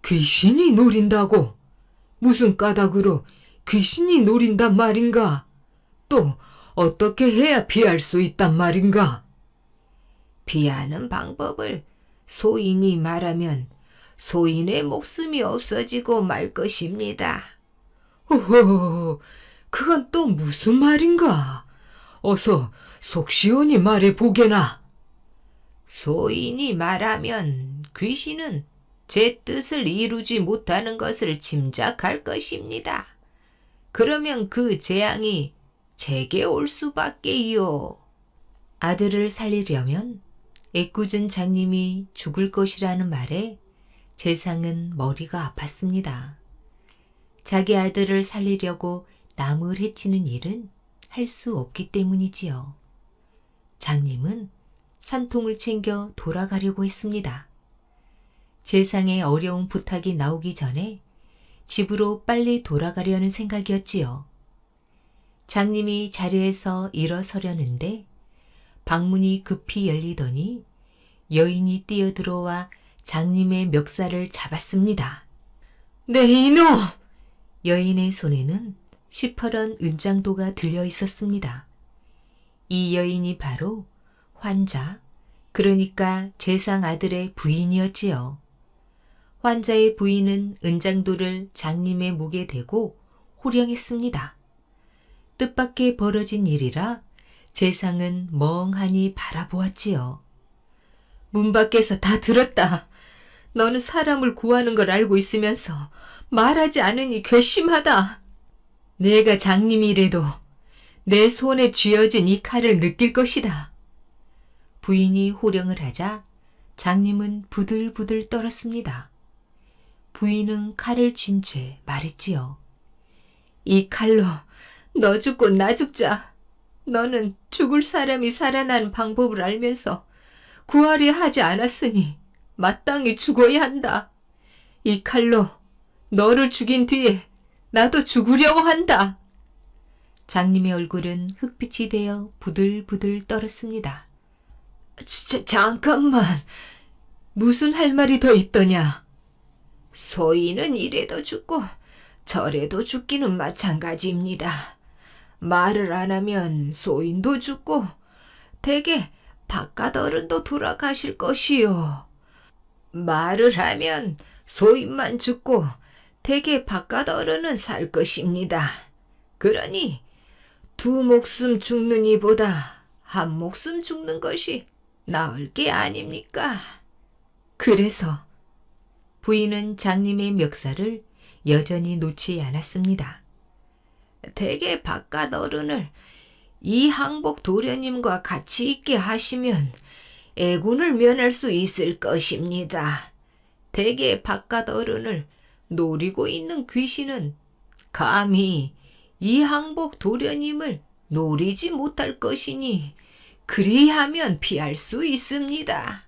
귀신이 노린다고? 무슨 까닭으로 귀신이 노린단 말인가? 또 어떻게 해야 피할 수 있단 말인가? 피하는 방법을 소인이 말하면 소인의 목숨이 없어지고 말 것입니다. 호호, 그건 또 무슨 말인가? 어서 속 시원히 말해 보게나. 소인이 말하면 귀신은 제 뜻을 이루지 못하는 것을 짐작할 것입니다. 그러면 그 재앙이 제게 올 수밖에요. 아들을 살리려면 애꿎은 장님이 죽을 것이라는 말에 재상은 머리가 아팠습니다. 자기 아들을 살리려고 남을 해치는 일은 할 수 없기 때문이지요. 장님은 산통을 챙겨 돌아가려고 했습니다. 재상의 어려운 부탁이 나오기 전에 집으로 빨리 돌아가려는 생각이었지요. 장님이 자리에서 일어서려는데 방문이 급히 열리더니 여인이 뛰어들어와 장님의 멱살을 잡았습니다. 네, 이놈! 여인의 손에는 시퍼런 은장도가 들려 있었습니다. 이 여인이 바로 환자, 그러니까 재상 아들의 부인이었지요. 환자의 부인은 은장도를 장님의 목에 대고 호령했습니다. 뜻밖의 벌어진 일이라 재상은 멍하니 바라보았지요. 문 밖에서 다 들었다. 너는 사람을 구하는 걸 알고 있으면서 말하지 않으니 괘씸하다. 내가 장님이라도 내 손에 쥐어진 이 칼을 느낄 것이다. 부인이 호령을 하자 장님은 부들부들 떨었습니다. 부인은 칼을 쥔 채 말했지요. 이 칼로 너 죽고 나 죽자. 너는 죽을 사람이 살아나는 방법을 알면서 구하려 하지 않았으니 마땅히 죽어야 한다. 이 칼로 너를 죽인 뒤에 나도 죽으려고 한다. 장님의 얼굴은 흙빛이 되어 부들부들 떨었습니다. 잠깐만. 무슨 할 말이 더 있더냐? 소인은 이래도 죽고 저래도 죽기는 마찬가지입니다. 말을 안 하면 소인도 죽고 대개 바깥 어른도 돌아가실 것이요. 말을 하면 소인만 죽고 대개 바깥 어른은 살 것입니다. 그러니 두 목숨 죽는 이보다 한 목숨 죽는 것이 나을 게 아닙니까? 그래서 부인은 장님의 멱살을 여전히 놓지 않았습니다. 대개 바깥 어른을 이 항복 도련님과 같이 있게 하시면 애군을 면할 수 있을 것입니다. 대개 바깥 어른을 노리고 있는 귀신은 감히 이 항복 도련님을 노리지 못할 것이니 그리하면 피할 수 있습니다.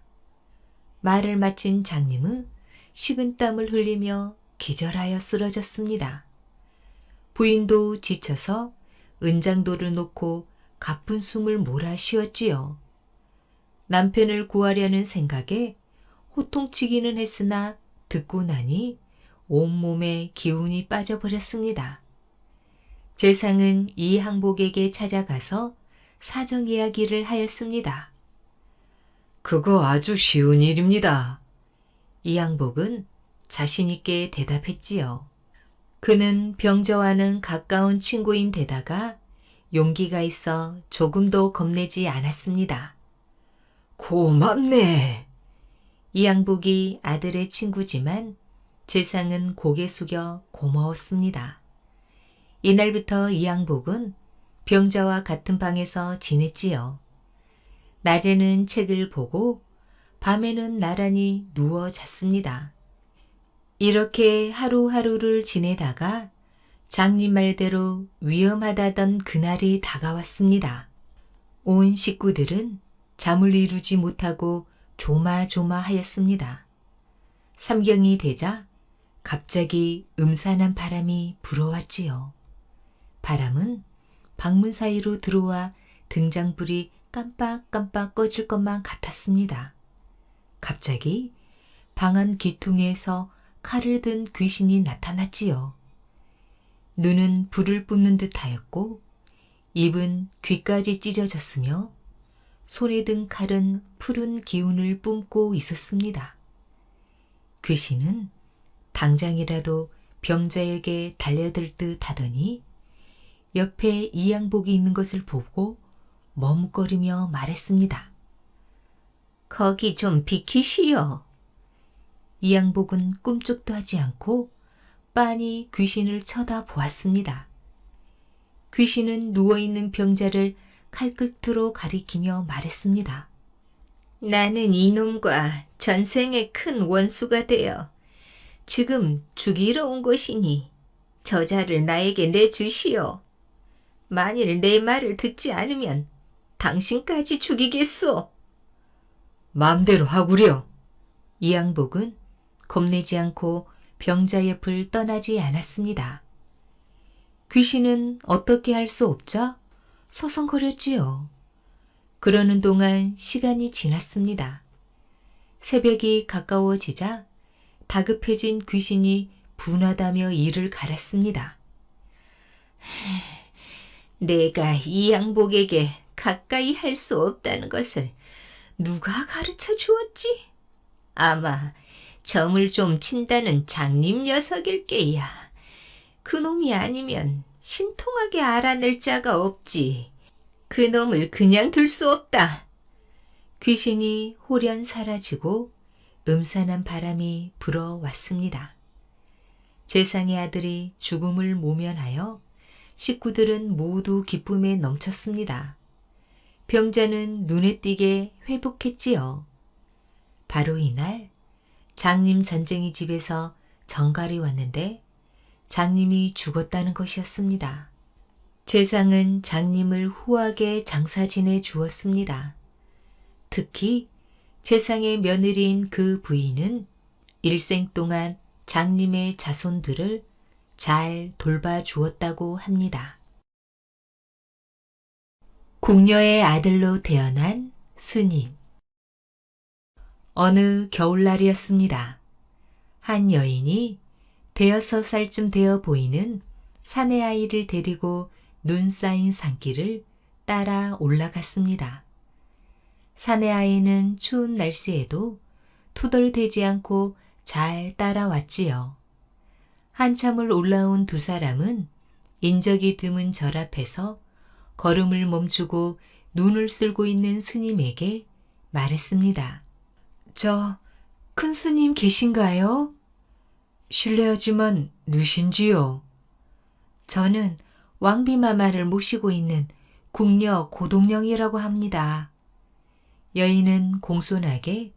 말을 마친 장님은 식은땀을 흘리며 기절하여 쓰러졌습니다. 부인도 지쳐서 은장도를 놓고 가쁜 숨을 몰아 쉬었지요. 남편을 구하려는 생각에 호통치기는 했으나 듣고 나니 온몸에 기운이 빠져버렸습니다. 재상은 이 항복에게 찾아가서 사정 이야기를 하였습니다. 그거 아주 쉬운 일입니다. 이 항복은 자신있게 대답했지요. 그는 병저와는 가까운 친구인 데다가 용기가 있어 조금도 겁내지 않았습니다. 고맙네. 이 항복이 아들의 친구지만 재상은 고개 숙여 고마웠습니다. 이날부터 이 항복은 병자와 같은 방에서 지냈지요. 낮에는 책을 보고 밤에는 나란히 누워 잤습니다. 이렇게 하루하루를 지내다가 장님 말대로 위험하다던 그날이 다가왔습니다. 온 식구들은 잠을 이루지 못하고 조마조마하였습니다. 삼경이 되자 갑자기 음산한 바람이 불어왔지요. 바람은 방문 사이로 들어와 등장불이 깜빡깜빡 꺼질 것만 같았습니다. 갑자기 방 안 기퉁에서 칼을 든 귀신이 나타났지요. 눈은 불을 뿜는 듯하였고 입은 귀까지 찢어졌으며 손에 든 칼은 푸른 기운을 뿜고 있었습니다. 귀신은 당장이라도 병자에게 달려들 듯 하더니 옆에 이양복이 있는 것을 보고 머뭇거리며 말했습니다. 거기 좀 비키시오. 이양복은 꿈쩍도 하지 않고 빤히 귀신을 쳐다보았습니다. 귀신은 누워있는 병자를 칼끝으로 가리키며 말했습니다. 나는 이놈과 전생의 큰 원수가 되어 지금 죽이러 온 것이니 저자를 나에게 내주시오. 만일 내 말을 듣지 않으면 당신까지 죽이겠소. 맘대로 하구려. 이양복은 겁내지 않고 병자 옆을 떠나지 않았습니다. 귀신은 어떻게 할 수 없자 서성거렸지요. 그러는 동안 시간이 지났습니다. 새벽이 가까워지자 다급해진 귀신이 분하다며 이를 갈았습니다. 내가 이 양복에게 가까이 할 수 없다는 것을 누가 가르쳐 주었지? 아마 점을 좀 친다는 장님 녀석일 게야. 그놈이 아니면 신통하게 알아낼 자가 없지. 그놈을 그냥 둘 수 없다. 귀신이 홀연 사라지고 음산한 바람이 불어왔습니다. 재상의 아들이 죽음을 모면하여 식구들은 모두 기쁨에 넘쳤습니다. 병자는 눈에 띄게 회복했지요. 바로 이날 장님 전쟁이 집에서 정갈이 왔는데 장님이 죽었다는 것이었습니다. 재상은 장님을 후하게 장사 지내 주었습니다. 특히 재상의 며느리인 그 부인은 일생 동안 장님의 자손들을 잘 돌봐주었다고 합니다. 궁녀의 아들로 태어난 스님. 어느 겨울날이었습니다. 한 여인이 5살쯤 되어 보이는 사내 아이를 데리고 눈 쌓인 산길을 따라 올라갔습니다. 사내 아이는 추운 날씨에도 투덜대지 않고 잘 따라왔지요. 한참을 올라온 두 사람은 인적이 드문 절 앞에서 걸음을 멈추고 눈을 쓸고 있는 스님에게 말했습니다. 저 큰 스님 계신가요? 실례하지만 누신지요? 저는 왕비마마를 모시고 있는 궁녀 고동령이라고 합니다. 여인은 공손하게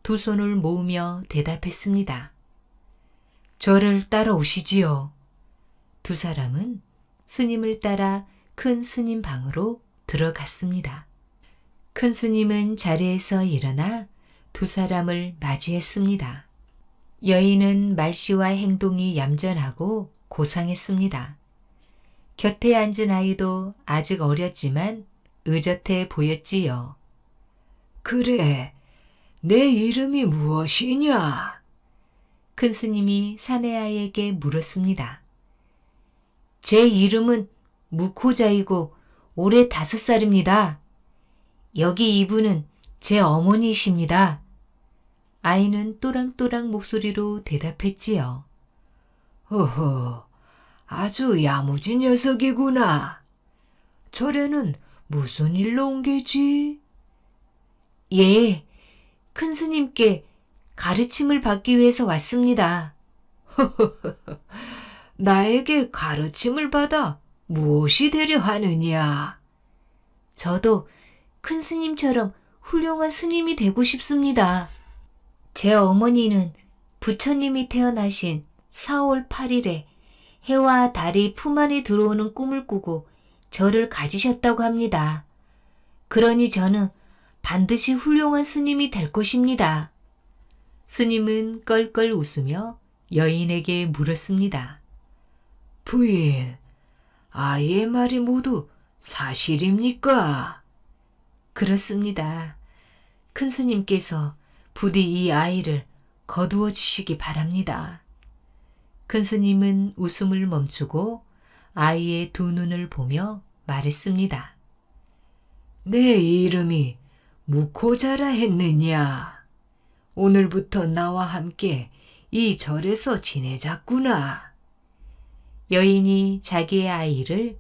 두 손을 모으며 대답했습니다. 저를 따라오시지요. 두 사람은 스님을 따라 큰 스님 방으로 들어갔습니다. 큰 스님은 자리에서 일어나 두 사람을 맞이했습니다. 여인은 말씨와 행동이 얌전하고 고상했습니다. 곁에 앉은 아이도 아직 어렸지만 의젓해 보였지요. 그래, 내 이름이 무엇이냐? 큰 스님이 사내 아이에게 물었습니다. 제 이름은 무코자이고 올해 5살입니다. 여기 이분은 제 어머니이십니다. 아이는 또랑또랑 목소리로 대답했지요. 허허, 아주 야무진 녀석이구나. 절에는 무슨 일로 온 게지? 예, 큰 스님께 가르침을 받기 위해서 왔습니다. 나에게 가르침을 받아 무엇이 되려 하느냐? 저도 큰 스님처럼 훌륭한 스님이 되고 싶습니다. 제 어머니는 부처님이 태어나신 4월 8일에 해와 달이 품 안에 들어오는 꿈을 꾸고 저를 가지셨다고 합니다. 그러니 저는 반드시 훌륭한 스님이 될 것입니다. 스님은 껄껄 웃으며 여인에게 물었습니다. 부인, 아이의 말이 모두 사실입니까? 그렇습니다. 큰 스님께서 부디 이 아이를 거두어 주시기 바랍니다. 큰 스님은 웃음을 멈추고 아이의 두 눈을 보며 말했습니다. 내 이름이 무코자라 했느냐? 오늘부터 나와 함께 이 절에서 지내자꾸나. 여인이 자기의 아이를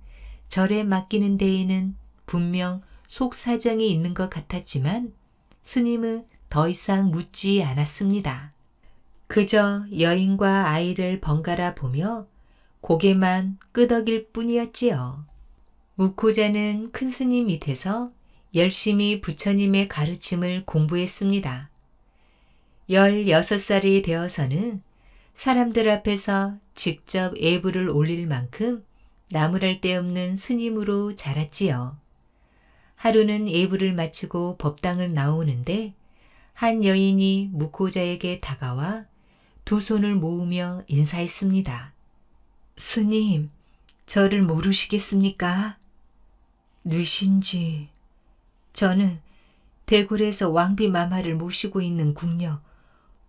절에 맡기는 데에는 분명 속사정이 있는 것 같았지만 스님은 더 이상 묻지 않았습니다. 그저 여인과 아이를 번갈아 보며 고개만 끄덕일 뿐이었지요. 무코자는 큰 스님 밑에서 열심히 부처님의 가르침을 공부했습니다. 16살이 되어서는 사람들 앞에서 직접 예불을 올릴 만큼 나무랄 데 없는 스님으로 자랐지요. 하루는 예불을 마치고 법당을 나오는데 한 여인이 무코자에게 다가와 두 손을 모으며 인사했습니다. 스님, 저를 모르시겠습니까? 누신지? 저는 대굴에서 왕비마마를 모시고 있는 궁녀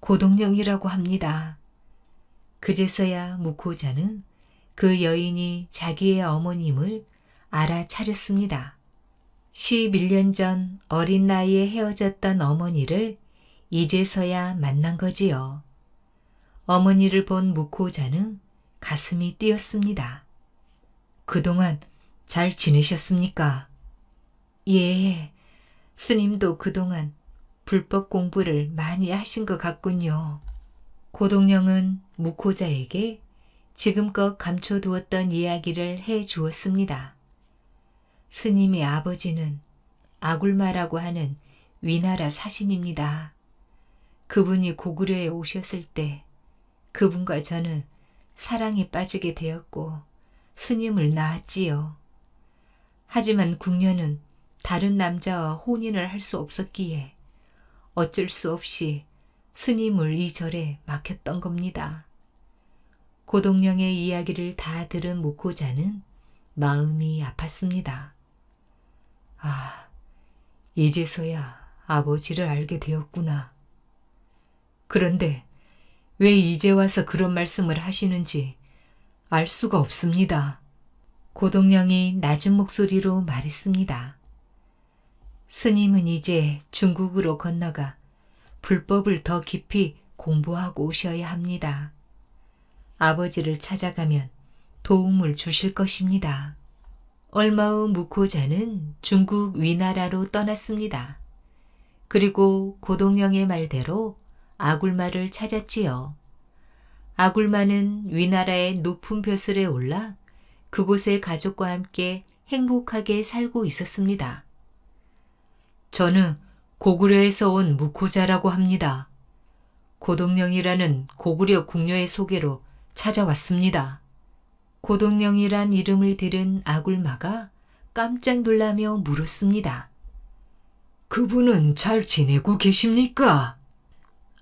고동령이라고 합니다. 그제서야 무코자는 그 여인이 자기의 어머님을 알아차렸습니다. 11년 전 어린 나이에 헤어졌던 어머니를 이제서야 만난 거지요. 어머니를 본 무코자는 가슴이 뛰었습니다. 그동안 잘 지내셨습니까? 예, 스님도 그동안 불법 공부를 많이 하신 것 같군요. 고동령은 무코자에게 지금껏 감춰두었던 이야기를 해 주었습니다. 스님의 아버지는 아굴마라고 하는 위나라 사신입니다. 그분이 고구려에 오셨을 때 그분과 저는 사랑에 빠지게 되었고 스님을 낳았지요. 하지만 궁녀는 다른 남자와 혼인을 할 수 없었기에 어쩔 수 없이 스님을 이 절에 맡겼던 겁니다. 고동령의 이야기를 다 들은 무코자는 마음이 아팠습니다. 아, 이제서야 아버지를 알게 되었구나. 그런데 왜 이제 와서 그런 말씀을 하시는지 알 수가 없습니다. 고동령이 낮은 목소리로 말했습니다. 스님은 이제 중국으로 건너가 불법을 더 깊이 공부하고 오셔야 합니다. 아버지를 찾아가면 도움을 주실 것입니다. 얼마 후 무코자는 중국 위나라로 떠났습니다. 그리고 고동령의 말대로 아굴마를 찾았지요. 아굴마는 위나라의 높은 벼슬에 올라 그곳의 가족과 함께 행복하게 살고 있었습니다. 저는 고구려에서 온 무코자라고 합니다. 고동령이라는 고구려 궁녀의 소개로 찾아왔습니다. 고동령이란 이름을 들은 아굴마가 깜짝 놀라며 물었습니다. 그분은 잘 지내고 계십니까?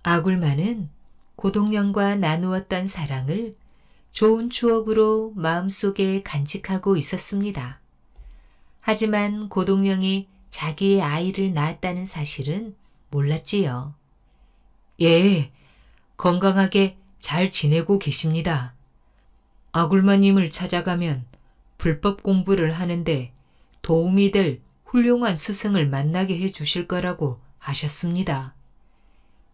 아굴마는 고동령과 나누었던 사랑을 좋은 추억으로 마음속에 간직하고 있었습니다. 하지만 고동령이 자기의 아이를 낳았다는 사실은 몰랐지요. 예, 건강하게 잘 지내고 계십니다. 아굴마님을 찾아가면 불법 공부를 하는데 도움이 될 훌륭한 스승을 만나게 해 주실 거라고 하셨습니다.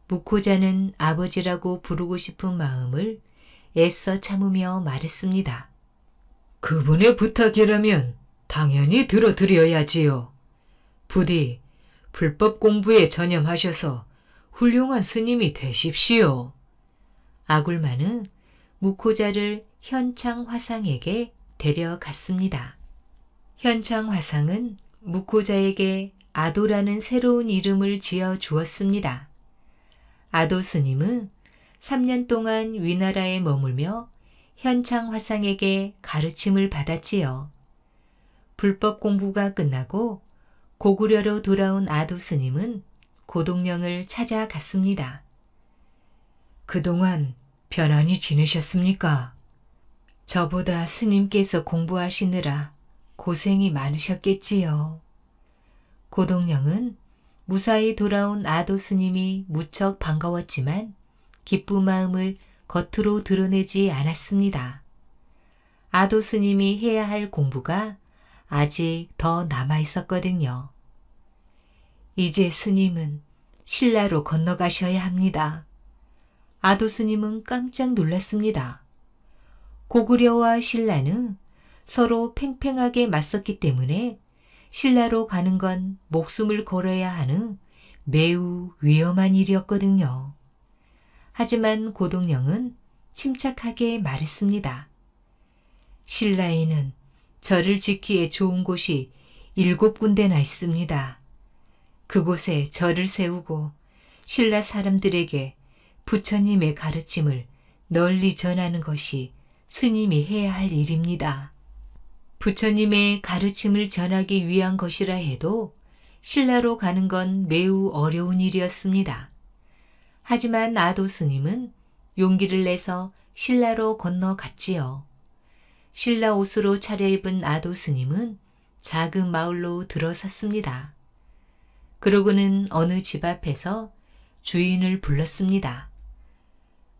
무코자는 아버지라고 부르고 싶은 마음을 애써 참으며 말했습니다. 그분의 부탁이라면 당연히 들어드려야지요. 부디 불법 공부에 전념하셔서 훌륭한 스님이 되십시오. 아굴마는 무코자를 현창 화상에게 데려갔습니다. 현창 화상은 무코자에게 아도라는 새로운 이름을 지어 주었습니다. 아도 스님은 3년 동안 위나라에 머물며 현창 화상에게 가르침을 받았지요. 불법 공부가 끝나고 고구려로 돌아온 아도 스님은 고동령을 찾아갔습니다. 그동안 편안히 지내셨습니까? 저보다 스님께서 공부하시느라 고생이 많으셨겠지요. 고동령은 무사히 돌아온 아도 스님이 무척 반가웠지만 기쁜 마음을 겉으로 드러내지 않았습니다. 아도 스님이 해야 할 공부가 아직 더 남아 있었거든요. 이제 스님은 신라로 건너가셔야 합니다. 아도 스님은 깜짝 놀랐습니다. 고구려와 신라는 서로 팽팽하게 맞섰기 때문에 신라로 가는 건 목숨을 걸어야 하는 매우 위험한 일이었거든요. 하지만 고동령은 침착하게 말했습니다. 신라에는 절을 지키에 좋은 곳이 7군데나 있습니다. 그곳에 절을 세우고 신라 사람들에게 부처님의 가르침을 널리 전하는 것이 스님이 해야 할 일입니다. 부처님의 가르침을 전하기 위한 것이라 해도 신라로 가는 건 매우 어려운 일이었습니다. 하지만 아도 스님은 용기를 내서 신라로 건너갔지요. 신라 옷으로 차려입은 아도 스님은 작은 마을로 들어섰습니다. 그러고는 어느 집 앞에서 주인을 불렀습니다.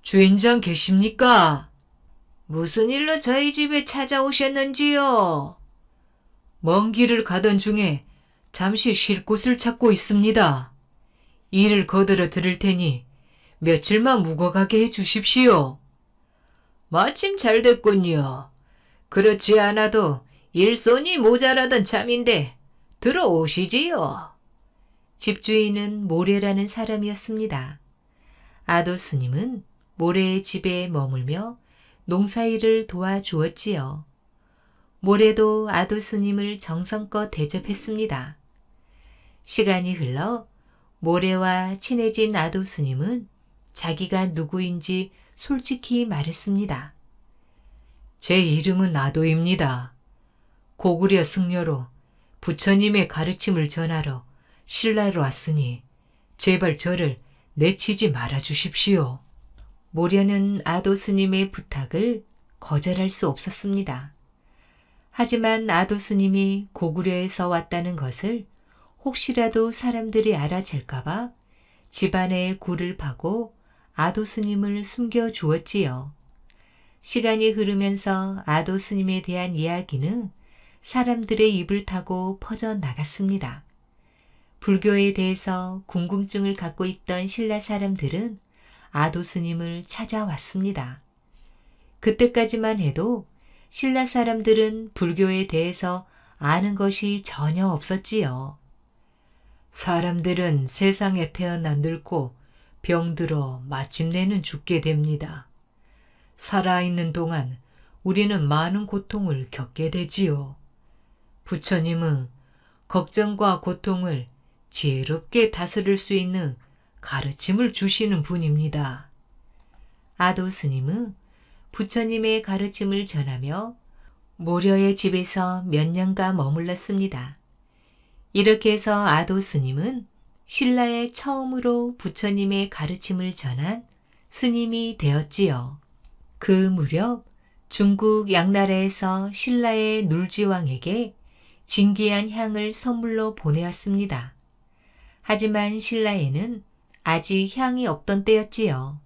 주인장 계십니까? 무슨 일로 저희 집에 찾아오셨는지요? 먼 길을 가던 중에 잠시 쉴 곳을 찾고 있습니다. 일을 거들어 드릴 테니 며칠만 묵어가게 해 주십시오. 마침 잘 됐군요. 그렇지 않아도 일손이 모자라던 참인데 들어오시지요. 집주인은 모래라는 사람이었습니다. 아도 스님은 모래의 집에 머물며 농사일을 도와주었지요. 모래도 아도 스님을 정성껏 대접했습니다. 시간이 흘러 모래와 친해진 아도 스님은 자기가 누구인지 솔직히 말했습니다. 제 이름은 아도입니다. 고구려 승려로 부처님의 가르침을 전하러 신라로 왔으니 제발 저를 내치지 말아 주십시오. 모려는 아도 스님의 부탁을 거절할 수 없었습니다. 하지만 아도 스님이 고구려에서 왔다는 것을 혹시라도 사람들이 알아챌까봐 집안에 굴을 파고 아도 스님을 숨겨 주었지요. 시간이 흐르면서 아도 스님에 대한 이야기는 사람들의 입을 타고 퍼져나갔습니다. 불교에 대해서 궁금증을 갖고 있던 신라 사람들은 아도 스님을 찾아왔습니다. 그때까지만 해도 신라 사람들은 불교에 대해서 아는 것이 전혀 없었지요. 사람들은 세상에 태어나 늙고 병들어 마침내는 죽게 됩니다. 살아있는 동안 우리는 많은 고통을 겪게 되지요. 부처님은 걱정과 고통을 지혜롭게 다스릴 수 있는 가르침을 주시는 분입니다. 아도 스님은 부처님의 가르침을 전하며 모려의 집에서 몇 년간 머물렀습니다. 이렇게 해서 아도 스님은 신라에 처음으로 부처님의 가르침을 전한 스님이 되었지요. 그 무렵 중국 양나라에서 신라의 눌지왕에게 진귀한 향을 선물로 보내왔습니다. 하지만 신라에는 아직 향이 없던 때였지요.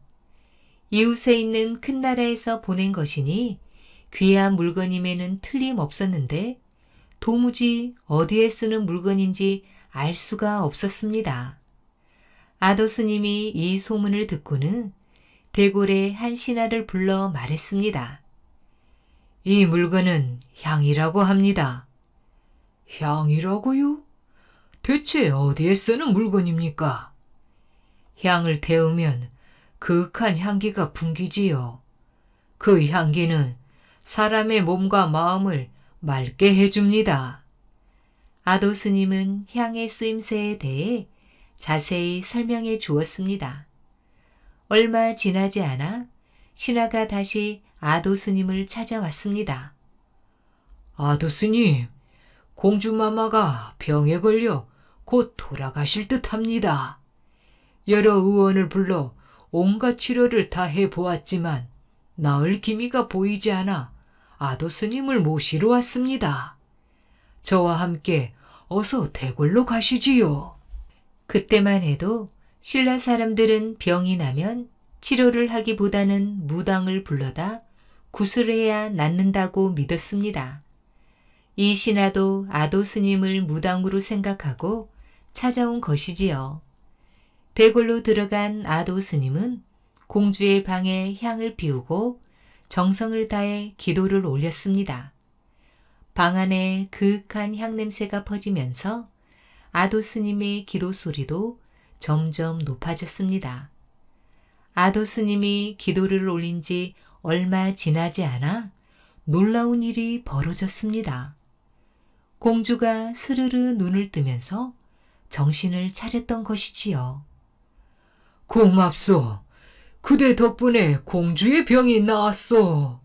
이웃에 있는 큰 나라에서 보낸 것이니 귀한 물건임에는 틀림없었는데 도무지 어디에 쓰는 물건인지 알 수가 없었습니다. 아도 스님이 이 소문을 듣고는 대궐의 한 신하를 불러 말했습니다. 이 물건은 향이라고 합니다. 향이라고요? 대체 어디에 쓰는 물건입니까? 향을 태우면 그윽한 향기가 풍기지요. 그 향기는 사람의 몸과 마음을 맑게 해줍니다. 아도 스님은 향의 쓰임새에 대해 자세히 설명해 주었습니다. 얼마 지나지 않아 신하가 다시 아도 스님을 찾아왔습니다. 아도 스님, 공주마마가 병에 걸려 곧 돌아가실 듯합니다. 여러 의원을 불러 온갖 치료를 다 해보았지만 나을 기미가 보이지 않아 아도 스님을 모시러 왔습니다. 저와 함께 어서 대궐로 가시지요. 그때만 해도 신라 사람들은 병이 나면 치료를 하기보다는 무당을 불러다 굿을 해야 낫는다고 믿었습니다. 이 신하도 아도 스님을 무당으로 생각하고 찾아온 것이지요. 대궐로 들어간 아도 스님은 공주의 방에 향을 피우고 정성을 다해 기도를 올렸습니다. 방 안에 그윽한 향냄새가 퍼지면서 아도 스님의 기도 소리도 점점 높아졌습니다. 아도 스님이 기도를 올린 지 얼마 지나지 않아 놀라운 일이 벌어졌습니다. 공주가 스르르 눈을 뜨면서 정신을 차렸던 것이지요. 고맙소. 그대 덕분에 공주의 병이 나았소.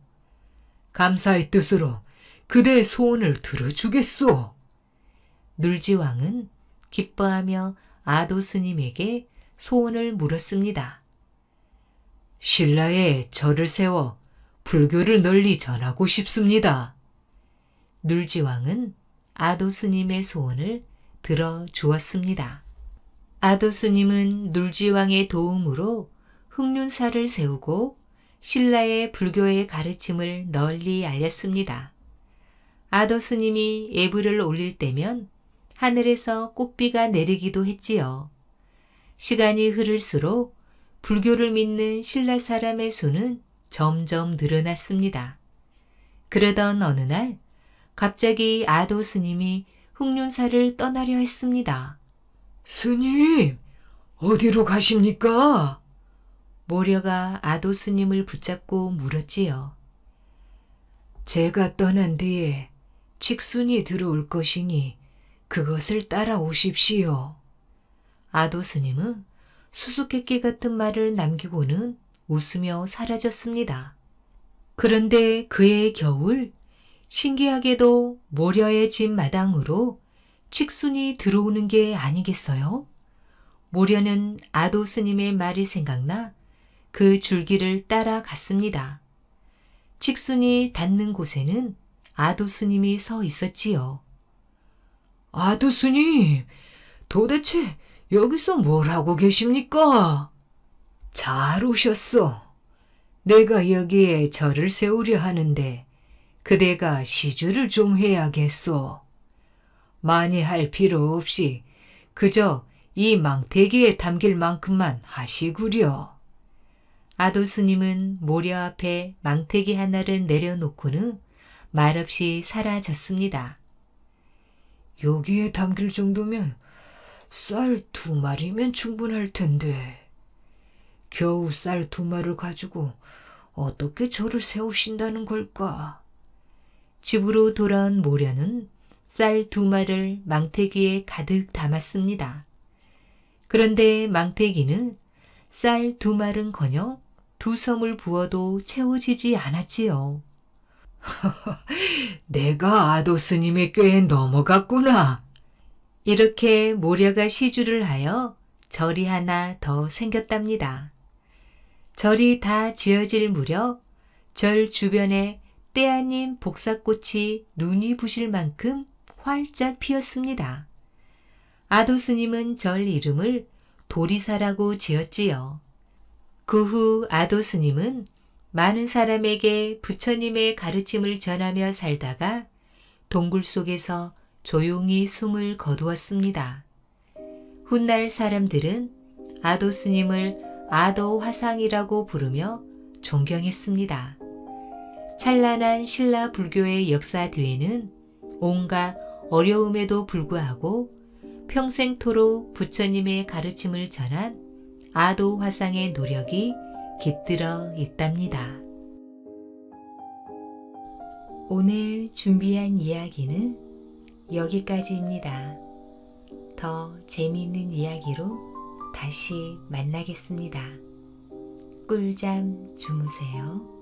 감사의 뜻으로 그대의 소원을 들어주겠소. 눌지왕은 기뻐하며 아도 스님에게 소원을 물었습니다. 신라에 절을 세워 불교를 널리 전하고 싶습니다. 눌지왕은 아도 스님의 소원을 들어주었습니다. 아도 스님은 눌지왕의 도움으로 흑륜사를 세우고 신라의 불교의 가르침을 널리 알렸습니다. 아도 스님이 예불을 올릴 때면 하늘에서 꽃비가 내리기도 했지요. 시간이 흐를수록 불교를 믿는 신라 사람의 수는 점점 늘어났습니다. 그러던 어느 날 갑자기 아도 스님이 흑륜사를 떠나려 했습니다. 스님, 어디로 가십니까? 모려가 아도 스님을 붙잡고 물었지요. 제가 떠난 뒤에 칙순이 들어올 것이니 그것을 따라오십시오. 아도 스님은 수수께끼 같은 말을 남기고는 웃으며 사라졌습니다. 그런데 그의 겨울 신기하게도 모려의 집 마당으로 칙순이 들어오는 게 아니겠어요? 모려는 아도 스님의 말이 생각나 그 줄기를 따라갔습니다. 칙순이 닿는 곳에는 아도 스님이 서 있었지요. 아도 스님, 도대체 여기서 뭘 하고 계십니까? 잘 오셨소. 내가 여기에 절을 세우려 하는데 그대가 시주를 좀 해야겠소. 많이 할 필요 없이 그저 이 망태기에 담길 만큼만 하시구려. 아도 스님은 모려 앞에 망태기 하나를 내려놓고는 말없이 사라졌습니다. 여기에 담길 정도면 쌀 2마리면 충분할 텐데 겨우 쌀 2마리를 가지고 어떻게 절을 세우신다는 걸까? 집으로 돌아온 모려는 쌀 2마리를 망태기에 가득 담았습니다. 그런데 망태기는 쌀 2마리는커녕 2섬을 부어도 채워지지 않았지요. 내가 아도 스님의 꾀에 넘어갔구나. 이렇게 모려가 시주를 하여 절이 하나 더 생겼답니다. 절이 다 지어질 무렵 절 주변에 때 아닌 복사꽃이 눈이 부실 만큼 활짝 피었습니다. 아도 스님은 절 이름을 도리사라고 지었지요. 그 후 아도 스님은 많은 사람에게 부처님의 가르침을 전하며 살다가 동굴 속에서 조용히 숨을 거두었습니다. 훗날 사람들은 아도 스님을 아도 화상이라고 부르며 존경했습니다. 찬란한 신라 불교의 역사 뒤에는 온갖 어려움에도 불구하고 평생토록 부처님의 가르침을 전한 아도 화상의 노력이 깃들어 있답니다. 오늘 준비한 이야기는 여기까지입니다. 더 재미있는 이야기로 다시 만나겠습니다. 꿀잠 주무세요.